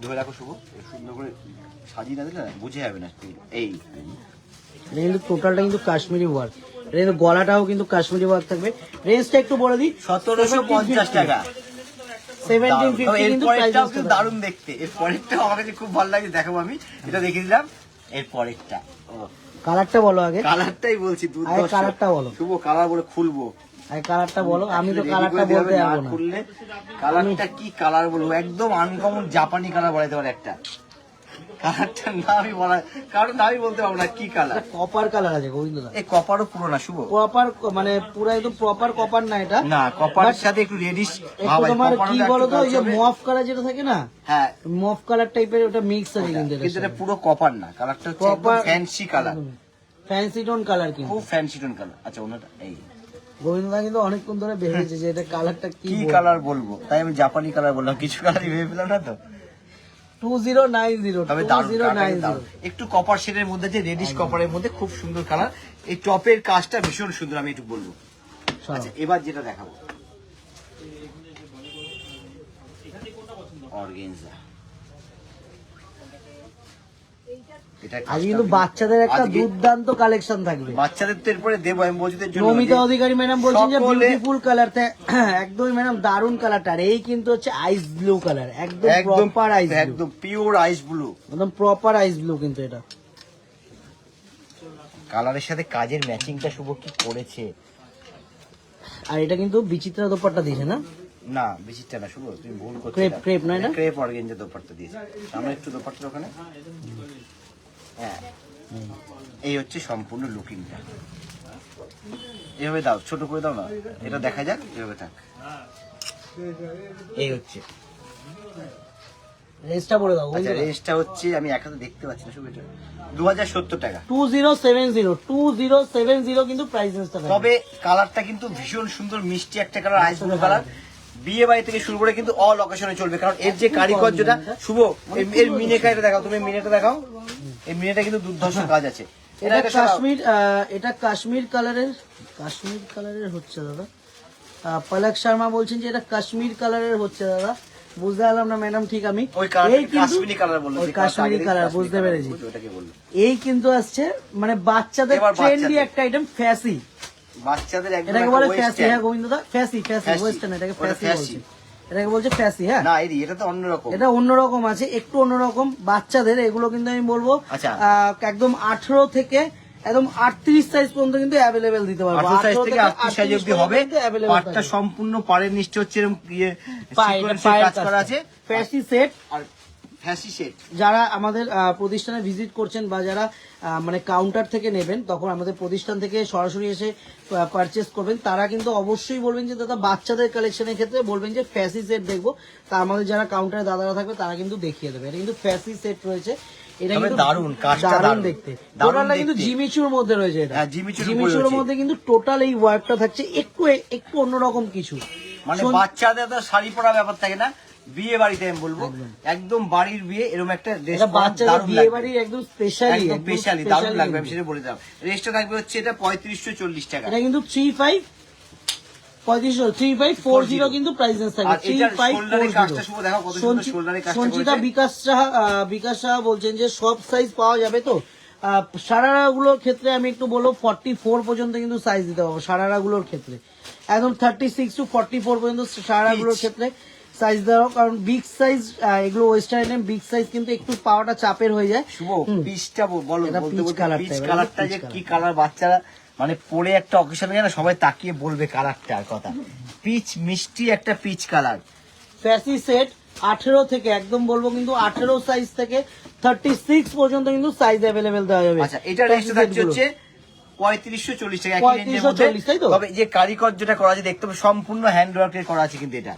ধরে রাখো শুভ, সুন্দর করে সাজিয়ে না দিলে না বুঝে যাবে না। এই কিন্তু টোটালটা কিন্তু কাশ্মীরি ওয়ার্ক, এটা কিন্তু গলাটাও কিন্তু কাশ্মীরি ওয়ার্ক থাকবে। রেঞ্জটা একটু বলে দিই, 1750 টাকা। 1750 কিন্তু এরপরেরটাও কিন্তু দারুণ দেখতে। এর পরেরটাও আমার কাছে খুব ভালো লাগে, দেখাবো আমি এটা দেখে দিলাম। এর পরেরটা কালারটা বলো আগে, কালারটাই বলছি দুর্ধর্ষ। কালারটা বলো শুভ, কালার বলে খুলবো, কালারটা বলো। আমি তো কালারটা বলতে যাবো না, খুললে কালারটা কি কালার বলবো, একদম আনকমন জাপানি কালার বলাতে পারে একটা। কালারটা না আমি বলা, কারণ আমি বলতে পারবো না কি কালার। কপার কালার আছে গোবিন্দদা, এই কপারও পুরো না শুভ, প্রপার মানে পুরো একদম প্রপার কপার না এটা, না কপারের সাথে একটু রেডিশ ভাব আছে। তোমার কি বলো তো, ওই যে মফ কালার যেটা থাকে না, হ্যাঁ মফ কালার টাইপের ওটা মিক্স আছে, কিন্তু এটা পুরো কপার না, কালারটা হচ্ছে একদম fancy colour, fancy tone colour, কিন্তু খুব ফ্যান্সি টোন কালার। আচ্ছা ওনাটা এই গোবিন্দদা কিন্তু অনেকক্ষণ ধরে ভেবেছে যে এটা কালারটা কি কালার বলবো, তাই আমি জাপানি কালার বললাম, কিছু কালারই ভেবে পেলাম না তো। 2090, তবে দারুণ, একটু কপার শেডের মধ্যে, যে রেডিশ কপারের মধ্যে খুব সুন্দর কালার। এই টপের কাজটা ভীষণ সুন্দর, আমি একটু বলবো। আচ্ছা এবার যেটা দেখাবো, অর্গানজা, এটা আজ কিন্তু বাচ্চাদের একটা আজকে দুর্দান্ত কালেকশন থাকবে। বাচ্চাদের তো এরপরে দেবো আমি বৌদিদের জন্য। নমিতা অধিকারী ম্যাডাম বলছেন যে সকলে- বিউটিফুল কালার, একদমই ম্যাডাম দারুন কালারটা। আর এই কিন্তু হচ্ছে আইস ব্লু কালার, একদম একদম প্রপার আইস ব্লু, একদম পিওর আইস ব্লু, একদম প্রপার আইস ব্লু কিন্তু এটা। কালারের সাথে কাজের ম্যাচিংটা শুভ কি করেছে। আর এটা কিন্তু বিচিত্রা দোপাট্টা দিয়েছে না? না বেশিটা না শুভ, তুমি ভুল করছো। ক্রেপ ক্রেপ না এটা? ক্রেপ অর্গেঞ্জা দোপাট্টা দিয়েছে। আমরা একটু দোপাট্টার ওখানে, হ্যাঁ এই হচ্ছে সম্পূর্ণ লুকিংটা। এভাবে দাও, ছোট করে দাও না, এটা দেখা যাক, এভাবে থাক। এই হচ্ছে রেঞ্জটা বলে দাও। আচ্ছা, রেঞ্জটা হচ্ছে আমি এক হাতে দেখতে পাচ্ছি না শুভ, এটা 2070 টাকা। 2070 কিন্তু প্রাইস রেঞ্জটা। তবে কালারটা কিন্তু ভীষণ সুন্দর মিষ্টি একটা কালার, আইস ব্লু কালার। বিয়ে বাড়ি থেকে শুরু করে কিন্তু অল অকেশনে চলবে, কারণ এর যে কারিগর্যটা শুভ, এর মিনেটা এটা দেখাও, তুমি মিনেটা দেখাও, এই মিনেটা কিন্তু দুর্ধর্ষ কাজ আছে। এটা কাশ্মীর, এটা কাশ্মীর কালারের হচ্ছে দাদা। পলক শর্মা বলছেন যে এটা কাশ্মীর কালারের হচ্ছে দাদা। বুঝতে পারলাম না ম্যাডাম ঠিক আমি। ওই কালারটা এই কিন্তু কাশ্মীরি কালার বললো, ওই কাশ্মীরি কালার বুঝতে পেরেছি। ওটাকে বললো। এই কিন্তু আসছে মানে বাচ্চাদের এবার ট্রেন্ডি বাচ্চাদের। একটা আইটেম, ফ্যাসি। বাচ্চাদের একদম এটাকে বলে একটা ফ্যাসি, western। হ্যাঁ গোবিন্দদা, ফ্যাসি ফ্যাসি ফ্যাসি। ওয়েস্টার্ন, এটাকে ওটা ফ্যাসি ফ্যাসি। বলছে, এটাকে বলছে ফ্যাসি। হ্যাঁ না এটা তো অন্যরকম। এটা অন্যরকম আছে, একটু অন্যরকম বাচ্চাদের। এগুলো কিন্তু আমি বলবো আচ্ছা। একদম 18 থেকে একদম 38 সাইজ পর্যন্ত কিন্তু অ্যাভেলেবেল দিতে পারবো। 18 সাইজ থেকে 38 সাইজ অবধি হবে। available পাটটা থাকবে। সম্পূর্ণ পাড়ের নিচে হচ্ছে এরকম ইয়ে পায়ে, এটা সিকোয়েন্সের পায়ের কাজ করা আছে, ফ্যাসি সেট। আর ফ্যাসি সেট। যারা আমাদের প্রতিষ্ঠানে ভিজিট করছেন বা যারা মানে কাউন্টার থেকে নেবেন, তখন আমাদের প্রতিষ্ঠান থেকে সরাসরি এসে পারচেস করবেন, তারা কিন্তু অবশ্যই বলবেন যে দাদা বাচ্চাদের কালেকশনের ক্ষেত্রে বলবেন যে ফ্যাসি সেট দেখবো। তা আমাদের যারা কাউন্টারে দাদারা থাকবে তারা কিন্তু দেখিয়ে দেবে। এটা কিন্তু ফ্যাসি সেট রয়েছে, এটা তবে কিন্তু দারুণ, কাজটা দারুণ দারুণ। দেখতে। দারুণ টোটালটা কিন্তু দেখতে। জিমিচুর মধ্যে রয়েছে এটা। হ্যাঁ, জিমিচুর উপরে জিমিচুর রয়েছে। মধ্যে কিন্তু টোটাল এই ওয়ার্কটা থাকছে একটু একটু অন্যরকম কিছু। মানে বাচ্চাদের তো শাড়ি পরা ব্যাপার থাকে না, বিয়ে বাড়িতে আমি বলবো একদম বাড়ির বিয়ে এরকম একটা ড্রেস এটা বাচ্চাদের বিয়ে বাড়ির একদম স্পেশালি, একদম স্পেশালি দারুণ লাগবে, আমি সেটা বলে দিলাম। রেটটা থাকবে হচ্ছে এটা 3540 টাকা। এটা কিন্তু 3540 কিন্তু প্রাইস থাকবে। আর এটার শোল্ডারের কাজটা শুভ দেখো কত সুন্দর শোল্ডারের কাজটা সঞ্চিতা করেছে। বিকাশ সাহা বলছেন যে সব সাইজ পাওয়া যাবে তো। সারারা গুলোর ক্ষেত্রে আমি একটু বলবো 44 পর্যন্ত কিন্তু সাইজ দিতে পারবো সারারা গুলোর ক্ষেত্রে, একদম 36 to 44 পর্যন্ত সারারা গুলোর ক্ষেত্রে সাইজ দেওয়া। কারণ বিগ সাইজ এগুলো ওয়েস্টার্ন আইটেম, বিগ সাইজ কিন্তু একটু পাওয়াটা চাপের হয়ে যায়। শুভ পিচটা বলো, এটা বলতে peach বলতে colourটা, পিচ এবার কালারটা peach যে colour। কি কালার, বাচ্চারা মানে পরে একটা অকেশনে যায় না, সবাই তাকিয়ে বলবে কালারটার কথা। পিচ মিষ্টি একটা পিচ কালার। ফ্যাসি সেট 18 থেকে একদম বলবো কিন্তু 18 সাইজ থেকে 36 পর্যন্ত কিন্তু সাইজ অ্যাভেলেবেল দেওয়া যাবে। আচ্ছা, এটা রেঞ্জটা থাকছে হচ্ছে 3540 টাকা, একই রেঞ্জের মধ্যে। 3540 তাই তো? তবে এই যে কারিগর যেটা করা আছে দেখতে হবে সম্পূর্ণ হ্যান্ডওয়ার্কের করা আছে কিন্তু এটা।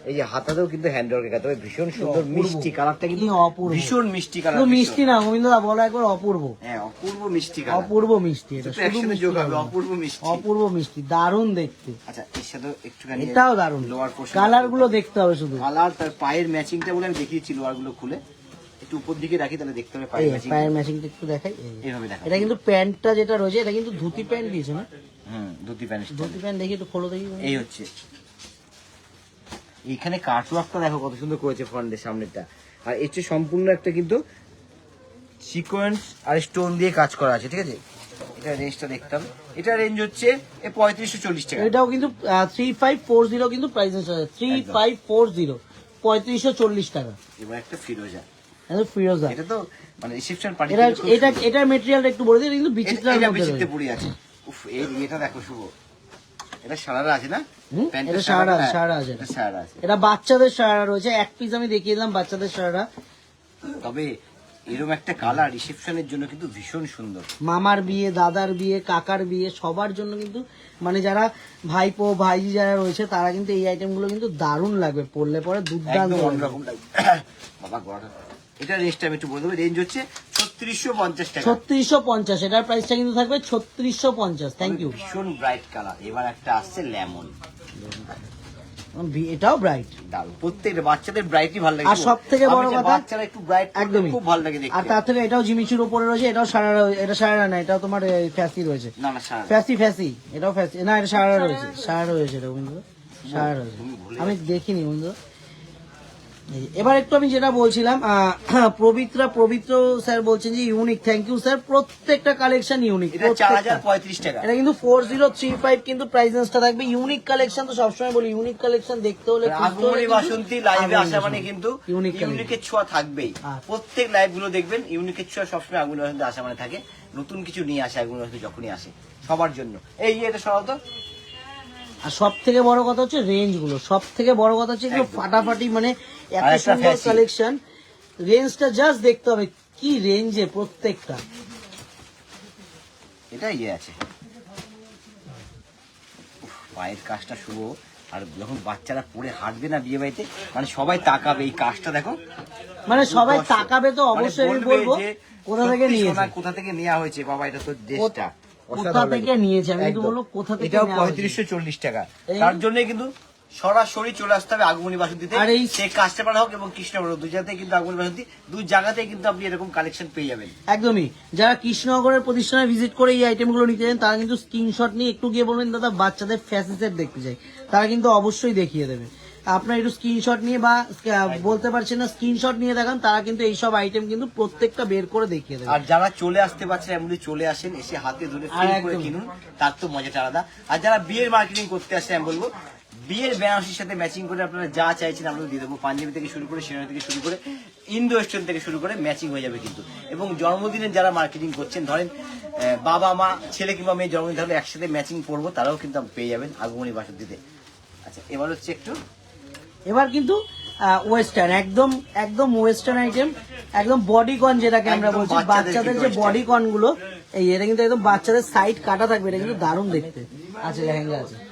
এই যে হাতাতেও কিন্তু হ্যান্ডওয়ার্কের কাজ, তবে ভীষণ সুন্দর মিষ্টি কালারটা কিন্তু, কি অপূর্ব। ভীষণ মিষ্টি কালার। শুধু মিষ্টি না গোবিন্দদা, বলো একবার অপূর্ব। হ্যাঁ অপূর্ব মিষ্টি কালার, অপূর্ব মিষ্টি, এটা দুটো শুধু একসাথে মিষ্টি যোগ হবে, না। অপূর্ব মিষ্টি। অপূর্ব মিষ্টি, দারুণ দেখতে। আচ্ছা এর সাথে একটুখানি এটাও দারুণ, লোয়ার পোর্শন, কালার গুলো দেখতে হবে শুধু। কালার তার পায়ের ম্যাচিংটা বলে আমি দেখিয়েছি, লোয়ার গুলো খুলে একটু উপর দিকে রাখি তাহলে দেখতে হবে এই পায়ের ম্যাচিং। পায়ের ম্যাচিংটা একটু দেখাই। এইভাবে দেখা। এটা কিন্তু প্যান্টটা যেটা রয়েছে এটা কিন্তু ধুতি প্যান্ট দিয়েছে না? ধুতি প্যান্ট। ধুতি প্যান্ট দেখি একটু খোলো দেখি। এই হচ্ছে এইখানে কাটওয়ার্কটা দেখো কত সুন্দর করেছে ফ্রন্টের সামনেরটা। আর এর চেয়ে সম্পূর্ণ একটা কিন্তু সিকোয়েন্স আর স্টোন দিয়ে কাজ করা আছে, ঠিক আছে। এটা রেঞ্জটা দেখতে হবে, এটা রেঞ্জ হচ্ছে 3540 টাকা। এটাও কিন্তু 3540 কিন্তু প্রাইস আছে। 3540 3540 টাকা। এবার একটা ফিরোজা, এটা ফিরোজা। এটা তো মানে রিসেপশন পার্টি। এটার মেটেরিয়ালটা একটু বলে দিই, কিন্তু বিচিত্রার এটা মধ্যে বিচিত্রে রয়েছে। পড়ে আছে। উফ এই এটা দেখো শুভ, এটা সারারা আছে না? প্যান্টের এটা সারা হ্যাঁ, সারা আছে। এটা সারারা আছে। এটা বাচ্চাদের সারা রয়েছে, এক পিস আমি দেখিয়ে দিলাম বাচ্চাদের সারা। তবে এরকম একটা কালার রিসেপশনের জন্য কিন্তু ভীষণ সুন্দর। মামার বিয়ে, দাদার বিয়ে, কাকার বিয়ে, সবার জন্য কিন্তু মানে যারা ভাইপো ভাইজি যারা রয়েছে তারা কিন্তু এই আইটেম গুলো কিন্তু দারুণ লাগবে, পরলে পরে দুর্দান্ত একদম লাগবে। অন্যরকম লাগবে। বাবা গড়াটা, এটা রেঞ্জটা আমি একটু বলে দেবো, রেঞ্জ হচ্ছে 3650 টাকা। 3650, এটার প্রাইসটা কিন্তু থাকবে 3650। Thank you. ভীষণ ব্রাইট কালার। এবার একটা আসছে লেমন, এটাও ব্রাইট। দারুণ। প্রত্যেকটা বাচ্চাদের ব্রাইটই ভালো লাগে। আর সবথেকে বড় আমি যে কথা, বাচ্চারা একটু ব্রাইট একদমই খুব ভালো লাগে দেখতে। আর তার থেকে এটাও জিমিচুর উপরে রয়েছে, এটাও সারা, এটা সারা না, এটাও তোমার ফ্যাসি রয়েছে। না না সারা ফ্যাসি এটাও ফ্যাসি না, এটা সারা রয়েছে, সারা রয়েছে এটা বন্ধু, সারা রয়েছে। আমি দেখিনি বন্ধু। এবার একটু আমি যেটা বলছিলাম পবিত্র স্যার বলছেন যে ইউনিক, থ্যাংক ইউ স্যার, প্রত্যেকটা কালেকশন ইউনিক। এটা 4035 টাকা। এটা কিন্তু 4035 কিন্তু প্রাইস রেঞ্জটা থাকবে। ইউনিক কালেকশন তো সবসময় বলি, ইউনিক কালেকশন দেখতে হলে আগমনী বাসন্তী লাইভে আসা মানে কিন্তু ইউনিক ইউনিকের ছোঁয়া থাকবেই। প্রত্যেক লাইভ গুলো দেখবেন ইউনিকের ছোঁয়া সবসময় আগমনী বাসন্তী আসা মানে থাকে, নতুন কিছু নিয়ে আসে আগমনী বাসন্তী যখনই আসে সবার জন্য। এই এটা সরাও তো। আর সব থেকে বড় কথা হচ্ছে রেঞ্জ গুলো, সব থেকে বড় কথা হচ্ছে এগুলো ফাটাফাটি, মানে এত আর একটা সুন্দর fancy। কালেকশন। রেঞ্জটা জাস্ট দেখতে হবে কি রেঞ্জে প্রত্যেকটা। এটা আছে উফ, পায়ের কাজটা শুভ। আর যখন বাচ্চারা পরে হাঁটবে না বিয়ে বাড়িতে, মানে সবাই তাকাবে। এই কাজটা দেখো, মানে সবাই দুর্ধর্ষ। তাকাবে তো মানে অবশ্যই। আমি বলবে বলবো যে, কোথা থেকে সত্যি নিয়েছে, সোনা কোথা থেকে নেওয়া হয়েছে বাবা, এটা তো দেশটা কোথা থেকে নিয়েছে। আমি কিন্তু বলবো কোথা থেকে এটাও নেওয়া হয়েছে। 3540 টাকা। এই- তার জন্য কিন্তু সরাসরি চলে আসতে হবে আগমনী বাসন্তীতে। আর এই- সে কাস্টমার হোক এবং কৃষ্ণনগর হোক, দুই জায়গাতেই কিন্তু আগমনী বাসন্তী, দুই জায়গাতেই কিন্তু আপনি এরকম কালেকশন পেয়ে যাবেন। একদমই। যারা কৃষ্ণনগরের প্রতিষ্ঠানে ভিজিট করে এই আইটেমগুলো নিতে চান তারা কিন্তু স্ক্রিনশট নিয়ে একটু গিয়ে বলবেন দাদা বাচ্চাদের ফ্যাশন সেট দেখতে চাই, তারা কিন্তু অবশ্যই দেখিয়ে দেবে। আপনার একটু স্ক্রিনশট নিয়ে বা বলতে পারছেন না স্ক্রিনশট নিয়ে দেখান, তারা কিন্তু এইসব আইটেম কিন্তু প্রত্যেকটা বের করে দেখিয়ে দেবে। আর যারা চলে আসতে পারছেন এমনি চলে আসেন, এসে হাতে ধরে আর ফিল করে একদম। কিনুন, তার তো মজাটা আলাদা। আর যারা বিয়ের মার্কেটিং করতে আসে আমি বলবো বিয়ের বেনারসির সাথে ম্যাচিং করে আপনারা যা চাইছেন আমরা দিয়ে দেবো। পাঞ্জাবি থেকে শুরু করে শেরওয়ানি থেকে শুরু করে ইন্দো ওয়েস্টার্ন থেকে শুরু করে ম্যাচিং হয়ে যাবে কিন্তু। এবং জন্মদিনে যারা মার্কেটিং করছেন, ধরেন বাবা মা ছেলে কিংবা মেয়ে জন্মদিন তাহলে একসাথে ম্যাচিং করবো, তারাও কিন্তু পেয়ে যাবেন আগমনী বাসন্তীতে। আচ্ছা এবার হচ্ছে একটু এবার কিন্তু ওয়েস্টার্ন, একদম একদম ওয়েস্টার্ন আইটেম, একদম বডিকন যেটাকে আমরা একদম বলছি, বাচ্চাদের বাচ্চাদের কিন্তু যে western। বডিকন গুলো, এটা কিন্তু একদম বাচ্চাদের সাইড কাটা থাকবে, এটা কিন্তু দারুণ দেখতে। আচ্ছা লেহেঙ্গা আছে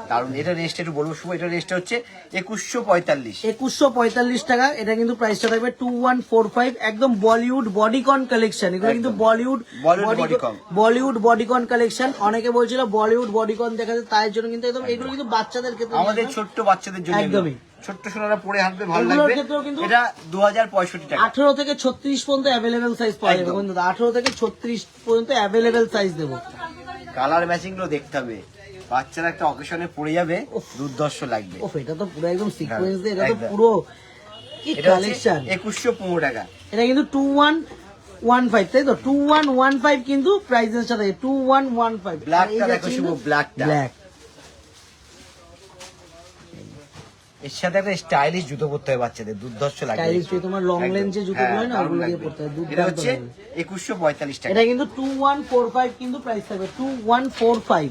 দারুন। এটা রেস্ট একটু বলবো শুভ, এটা রেস্ট হচ্ছে 2145। 2145 টাকা। এটা কিন্তু প্রাইসটা থাকবে 2145, একদম বলিউড বডিকন কালেকশন। এগুলো কিন্তু একদম। Bollywood bodycon। Bollywood bodycon collection. অনেকে বলছিল বলিউড বডিকন দেখাতে, তাই জন্য কিন্তু একদম এগুলো কিন্তু বাচ্চাদের ক্ষেত্রে আমাদের ছোট্ট বাচ্চাদের জন্য একদমই। ছোট্ট সোনারা পরে হাঁটবে, ভালো এগুলোর লাগবে। ক্ষেত্রেও কিন্তু এটা 2065 টাকা। 18 থেকে 36 পর্যন্ত অ্যাভেলেবেল সাইজ পাওয়া যাবে একদম। কিন্তু 18 থেকে 36 পর্যন্ত অ্যাভেলেবেল সাইজ দেবো। কালার ম্যাচিং গুলো দেখতে হবে, বাচ্চারা একটা অকেশনে পড়ে যাবে, দুর্ধর্ষ লাগবে। ওফ, এটা তো পুরো একদম সিকোয়েন্স দিয়ে, এটা তো একদম। পুরো কি এটা হচ্ছে কালেকশন। 2115 টাকা। এটা কিন্তু 2115, তাই তো 2115 কিন্তু প্রাইসের সাথে 2115। ব্ল্যাকটা দেখো শুভ, ব্ল্যাকটা। ব্ল্যাক এর সাথে একটা স্টাইলিশ জুতো পরতে হবে বাচ্চাদের, দুর্ধর্ষ লাগবে। স্টাইলিশ তোমার লং একদম। লেন্থ যে জুতো হ্যাঁ, হয় না, দারুণ ওগুলো দিয়ে লাগবে। পড়তে হয়, এটা দুর্দান্ত হচ্ছে লাগবে। 2145 টাকা। এটা কিন্তু 2145 কিন্তু প্রাইস থাকবে 2145।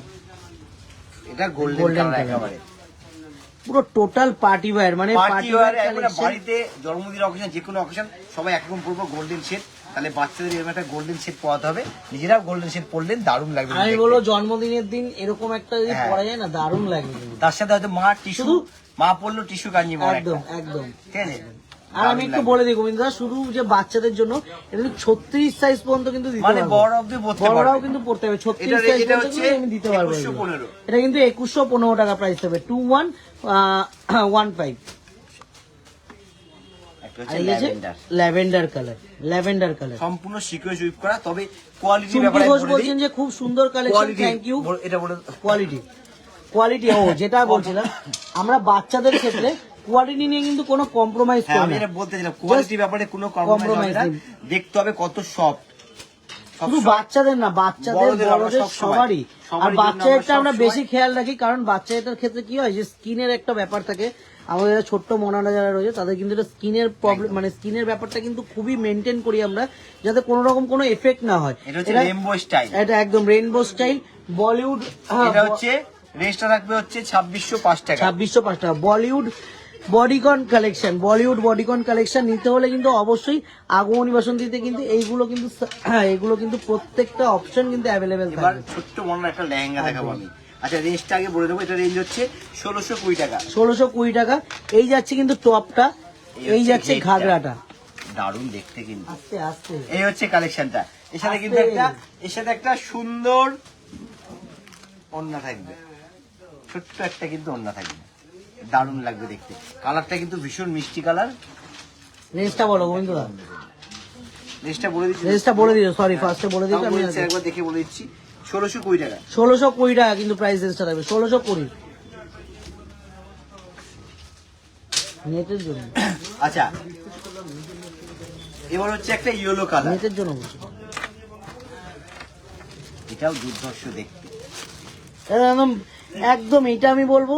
এটা গোল্ডেন Golden কালার color। একেবারে। পুরো টোটাল পার্টি ওয়্যার, মানে পার্টি পার্টি ওয়্যার ওয়্যার একবারে কালেকশন। বাড়িতে জন্মদিন অকেশন, যে কোনো অকেশন সবাই একরকম পরবো গোল্ডেন শেড, তাহলে বাচ্চাদের এরকম একটা গোল্ডেন শেড পরাতে হবে, নিজেরাও গোল্ডেন শেড পরলেন দারুণ লাগবে আমি দেখতে। বলবো জন্মদিনের দিন এরকম একটা যদি হ্যাঁ। পরা যায় না, দারুণ লাগবে কিন্তু। তার সাথে হয়তো মা টিস্যু, শুধু- মা পড়লো টিস্যু কাঞ্জি মা একদম একদম। ঠিক আছে। আর আমি একটু বলে দিই গোবিন্দা, শুধু যে বাচ্চাদের জন্য এটা কিন্তু 36 সাইজ পর্যন্ত কিন্তু দিতে মানে পারবো। বড় অবধি পড়তে বড়রাও পারবে। কিন্তু পড়তে হবে 36 এটা- সাইজ এটা পর্যন্ত হচ্ছে কিন্তু আমি দিতে পারবো। 2115 এটা কিন্তু 2115 টাকা প্রাইস হবে 2115। একটা হচ্ছে lavender, lavender colour, lavender colour. সম্পূর্ণ সিকোয়েন্স উইপ করা, তবে কোয়ালিটি চুমকি ব্যাপারে ঘোষ বলছেন যে খুব সুন্দর কালেকশন, থ্যাংক ইউ। এটা বলে কোয়ালিটি কোয়ালিটি ও যেটা বলছিলাম, আমরা বাচ্চাদের ক্ষেত্রে কোয়ালিটি নিয়ে কিন্তু কোনো কম্প্রোমাইজ হ্যাঁ করি আমি না। এটা বলতে চাইলাম, কোয়ালিটি ব্যাপারে কোনো কম্প্রোমাইজ হবে না, দেখতে হবে কত সফট। শুধু বাচ্চাদের না, বাচ্চাদের বড়দের আমরা বড়দের সবসময়- সবারই। আর সবারই জন্য বাচ্চাদেরটা আমরা সবসময়- বেশি খেয়াল রাখি, কারণ বাচ্চাদের ক্ষেত্রে কি হয় যে স্কিনের একটা ব্যাপার থাকে। আমাদের যারা ছোট্ট মনারা যারা রয়েছে তাদের কিন্তু এটা স্কিনের প্রবলেম, মানে স্কিনের ব্যাপারটা কিন্তু খুবই মেনটেন করি আমরা, যাতে কোনো রকম কোনো এফেক্ট না হয়। এটা হচ্ছে রেইনবো স্টাইল, এটা একদম রেইনবো স্টাইল বলিউড। এটা হচ্ছে রেঞ্জটা রাখবে হচ্ছে 2605 টাকা। 2605 টাকা Bollywood bodycon collection. Bollywood bodycon collection নিতে হলে কিন্তু অবশ্যই আগমনী বাসন্তীতে কিন্তু এইগুলো কিন্তু এগুলো কিন্তু প্রত্যেকটা অপশন কিন্তু অ্যাভেলেবেল এবার থাকবে। ছোট্ট মনে একটা লেহেঙ্গা দেখাবো আমি। আচ্ছা রেঞ্জটা আগে বলে দেবো, এটা রেঞ্জ হচ্ছে 1620 টাকা। 1620 টাকা। এই যাচ্ছে কিন্তু টপটা, এই যাচ্ছে হেডটা। ঘাগরাটা, দারুণ দেখতে কিন্তু। আস্তে আস্তে। এই হচ্ছে কালেকশনটা। এর সাথে কিন্তু আস্তে। এর সাথে একটা সুন্দর ওড়না থাকবে, ছোট্ট একটা কিন্তু ওড়না থাকবে, দারুণ লাগবে দেখতে। কালারটা কিন্তু ভীষণ মিষ্টি কালার। রেঞ্জটা বলো গোবিন্দদা, রেঞ্জটা বলে দিচ্ছি, রেঞ্জটা বলে দিও, সরি ফার্স্টে বলে দিও। আমি একবার দেখে বলে দিচ্ছি, 1620 টাকা। 1620 টাকা কিন্তু প্রাইস রেঞ্জটা থাকবে 1620। নেটের জন্য, আচ্ছা এবার হচ্ছে একটা ইয়েলো কালার, নেটের জন্য বলছি। এটাও দুর্ধর্ষ দেখতে। এটা একদম একদম এটা আমি বলবো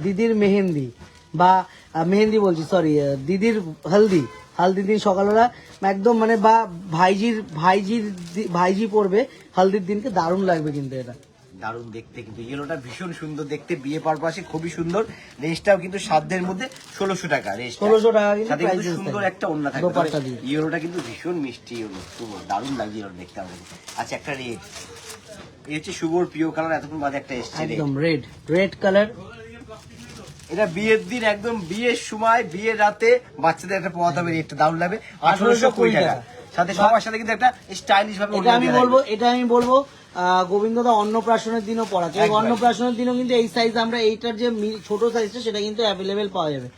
দিদির মেহেন্দি বা মেহেন্দি বলছি সরি, দিদির হালদির দিন সকালবেলা একদম মানে বা ভাইজি পড়বে হালদির দিনকে, দারুণ লাগবে কিন্তু এটা। দারুণ দেখতে কিন্তু ইয়েলোটা ভীষণ সুন্দর দেখতে, বিয়ে পারপাসে খুবই সুন্দর। রেঞ্জটাও কিন্তু সাধ্যের মধ্যে 1600 টাকা রেঞ্জ, 1600 টাকা কিন্তু সাথে কিন্তু prices সুন্দর থাকবে। একটা ওড়না থাকবে। দোপাট্টা দিয়ে। ইয়েলোটা কিন্তু ভীষণ মিষ্টি ইয়েলো, সুন্দর দারুণ লাগছে ইয়েলো দেখতে আমাদের। আচ্ছা একটা রেড, এই হচ্ছে শুভর প্রিয় কালার, এতক্ষণ বাদে একটা এসছে red। একদম রেড কালার। এটা বিয়ের দিন একদম বিয়ের সময় বিয়ের রাতে বাচ্চাদের একটা পড়াতে হবে, রেটটা দারুণ লাগবে 1820 টাকা। সাথে সবার সাথে কিন্তু একটা স্টাইলিশ ভাবে এটা আমি বলবো গোবিন্দদা অন্নপ্রাশনের দিনও পড়াচ্ছে। একদম। অন্নপ্রাশনের দিনও কিন্তু এই সাইজ আমরা এইটার যে ছোট সাইজটা সেটা কিন্তু অ্যাভেলেবেল পাওয়া যাবে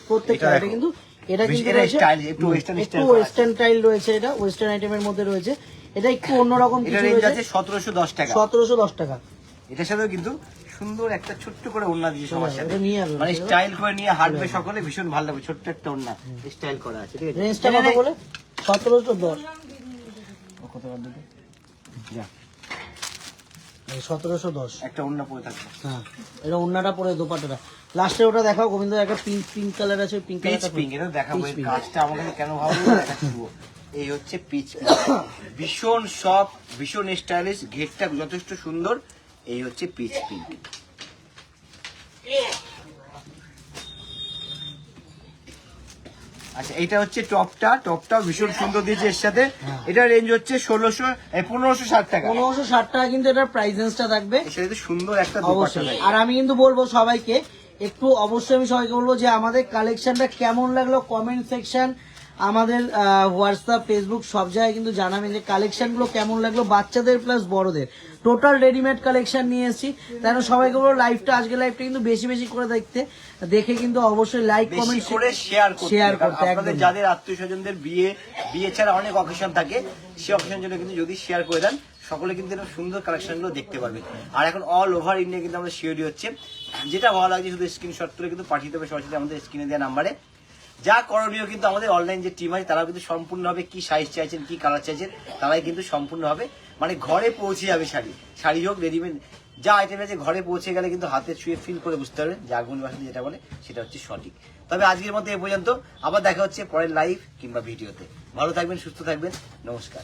প্রত্যেকটা। এটা এটা কিন্তু এটা রয়েছে স্টাইল, একটু ওয়েস্টার্ন একটু স্টাইল। ওয়েস্টার্ন স্টাইল রয়েছে, এটা ওয়েস্টার্ন আইটেমের মধ্যে রয়েছে। এটা একটু অন্যরকম এটা কিছু রেঞ্জ রয়েছে, আছে 1710 টাকা। 1710 টাকা। এটার সাথেও কিন্তু সুন্দর একটা ছোট্ট করে ওড়না দিয়েছে সবার সাথে, এটা নিয়ে আসবে। মানে স্টাইল করে নিয়ে হাঁটবে সকলে, ভীষণ ভালো লাগবে। ছোট্ট একটা ওড়না স্টাইল করা আছে, ঠিক আছে। রেঞ্জটা কত বলে? 1710। ও কত বাদ দিতে? যা 1710 একটা ওড়না পরে থাকবে। হ্যাঁ, এটা ওন্নাটা পরে দোপাট্টাটা লাস্টে ওটা দেখাও গোবিন্দ। একটা পিঙ্ক কালার আছে, পিঙ্ক পিচ কালারটা পিঙ্ক, এটা দেখাবো। Peach এর pink। কাজটা আমাকে কেন ভালো লাগে দেখাচ্ছি। এই হচ্ছে পিচ ভীষণ সফট, ভীষণ স্টাইলিশ, ঘেরটা যথেষ্ট সুন্দর। এই হচ্ছে পিচ পিঙ্ক। আচ্ছা এটা হচ্ছে টপটাও ভীষণ সুন্দর দিয়েছে এর সাথে। এটা রেঞ্জ হচ্ছে 1560 টাকা। 1560 টাকা কিন্তু এটার প্রাইস রেঞ্জটা থাকবে। এর সাথে সুন্দর একটা দোপাট্টা অবশ্যই। থাকবে। আর আমি কিন্তু বলবো সবাইকে একটু, অবশ্যই আমি সবাইকে বলবো যে আমাদের কালেকশনটা কেমন লাগলো কমেন্ট সেকশন, আমাদের হোয়াটসঅ্যাপ ফেসবুক সব জায়গায় কিন্তু জানাবেন যে কালেকশন গুলো কেমন লাগলো, বাচ্চাদের প্লাস বড়দের টোটাল রেডিমেড কালেকশন নিয়ে এসেছি। তাই সবাইকে বলবো আজকের লাইভটা কিন্তু বেশি বেশি করে দেখে কিন্তু অবশ্যই লাইক বেশি কমেন্ট করে শেয়ার করতে আপনাদের একদম। যাদের আত্মীয় স্বজনদের বিয়ে ছাড়া অনেক অকেশন থাকে, সেই অকেশন জন্য কিন্তু যদি শেয়ার করে দেন সকলে কিন্তু এরকম সুন্দর কালেকশন গুলো দেখতে পারবে। আর এখন অল ওভার ইন্ডিয়া কিন্তু আমাদের শিওরি হচ্ছে, যেটা ভালো লাগছে শুধু স্ক্রিনশট তুলে কিন্তু পাঠিয়ে দেবে সরাসরি আমাদের স্ক্রিনে দেওয়া নাম্বারে। যা করণীয় কিন্তু আমাদের অনলাইন যে টিম আছে তারাও কিন্তু সম্পূর্ণভাবে কি সাইজ চাইছেন কি কালার চাইছেন তারাই কিন্তু সম্পূর্ণভাবে মানে ঘরে পৌঁছে যাবে। শাড়ি হোক রেডিমেড যা আইটেম আছে ঘরে পৌঁছে গেলে কিন্তু হাতে ছুঁয়ে ফিল করে বুঝতে পারবেন যে আগুন বাসন যেটা বলে সেটা হচ্ছে সঠিক। তবে আজকের মতো এ পর্যন্ত, আবার দেখা হচ্ছে পরের লাইভ কিংবা ভিডিওতে। ভালো থাকবেন, সুস্থ থাকবেন, নমস্কার।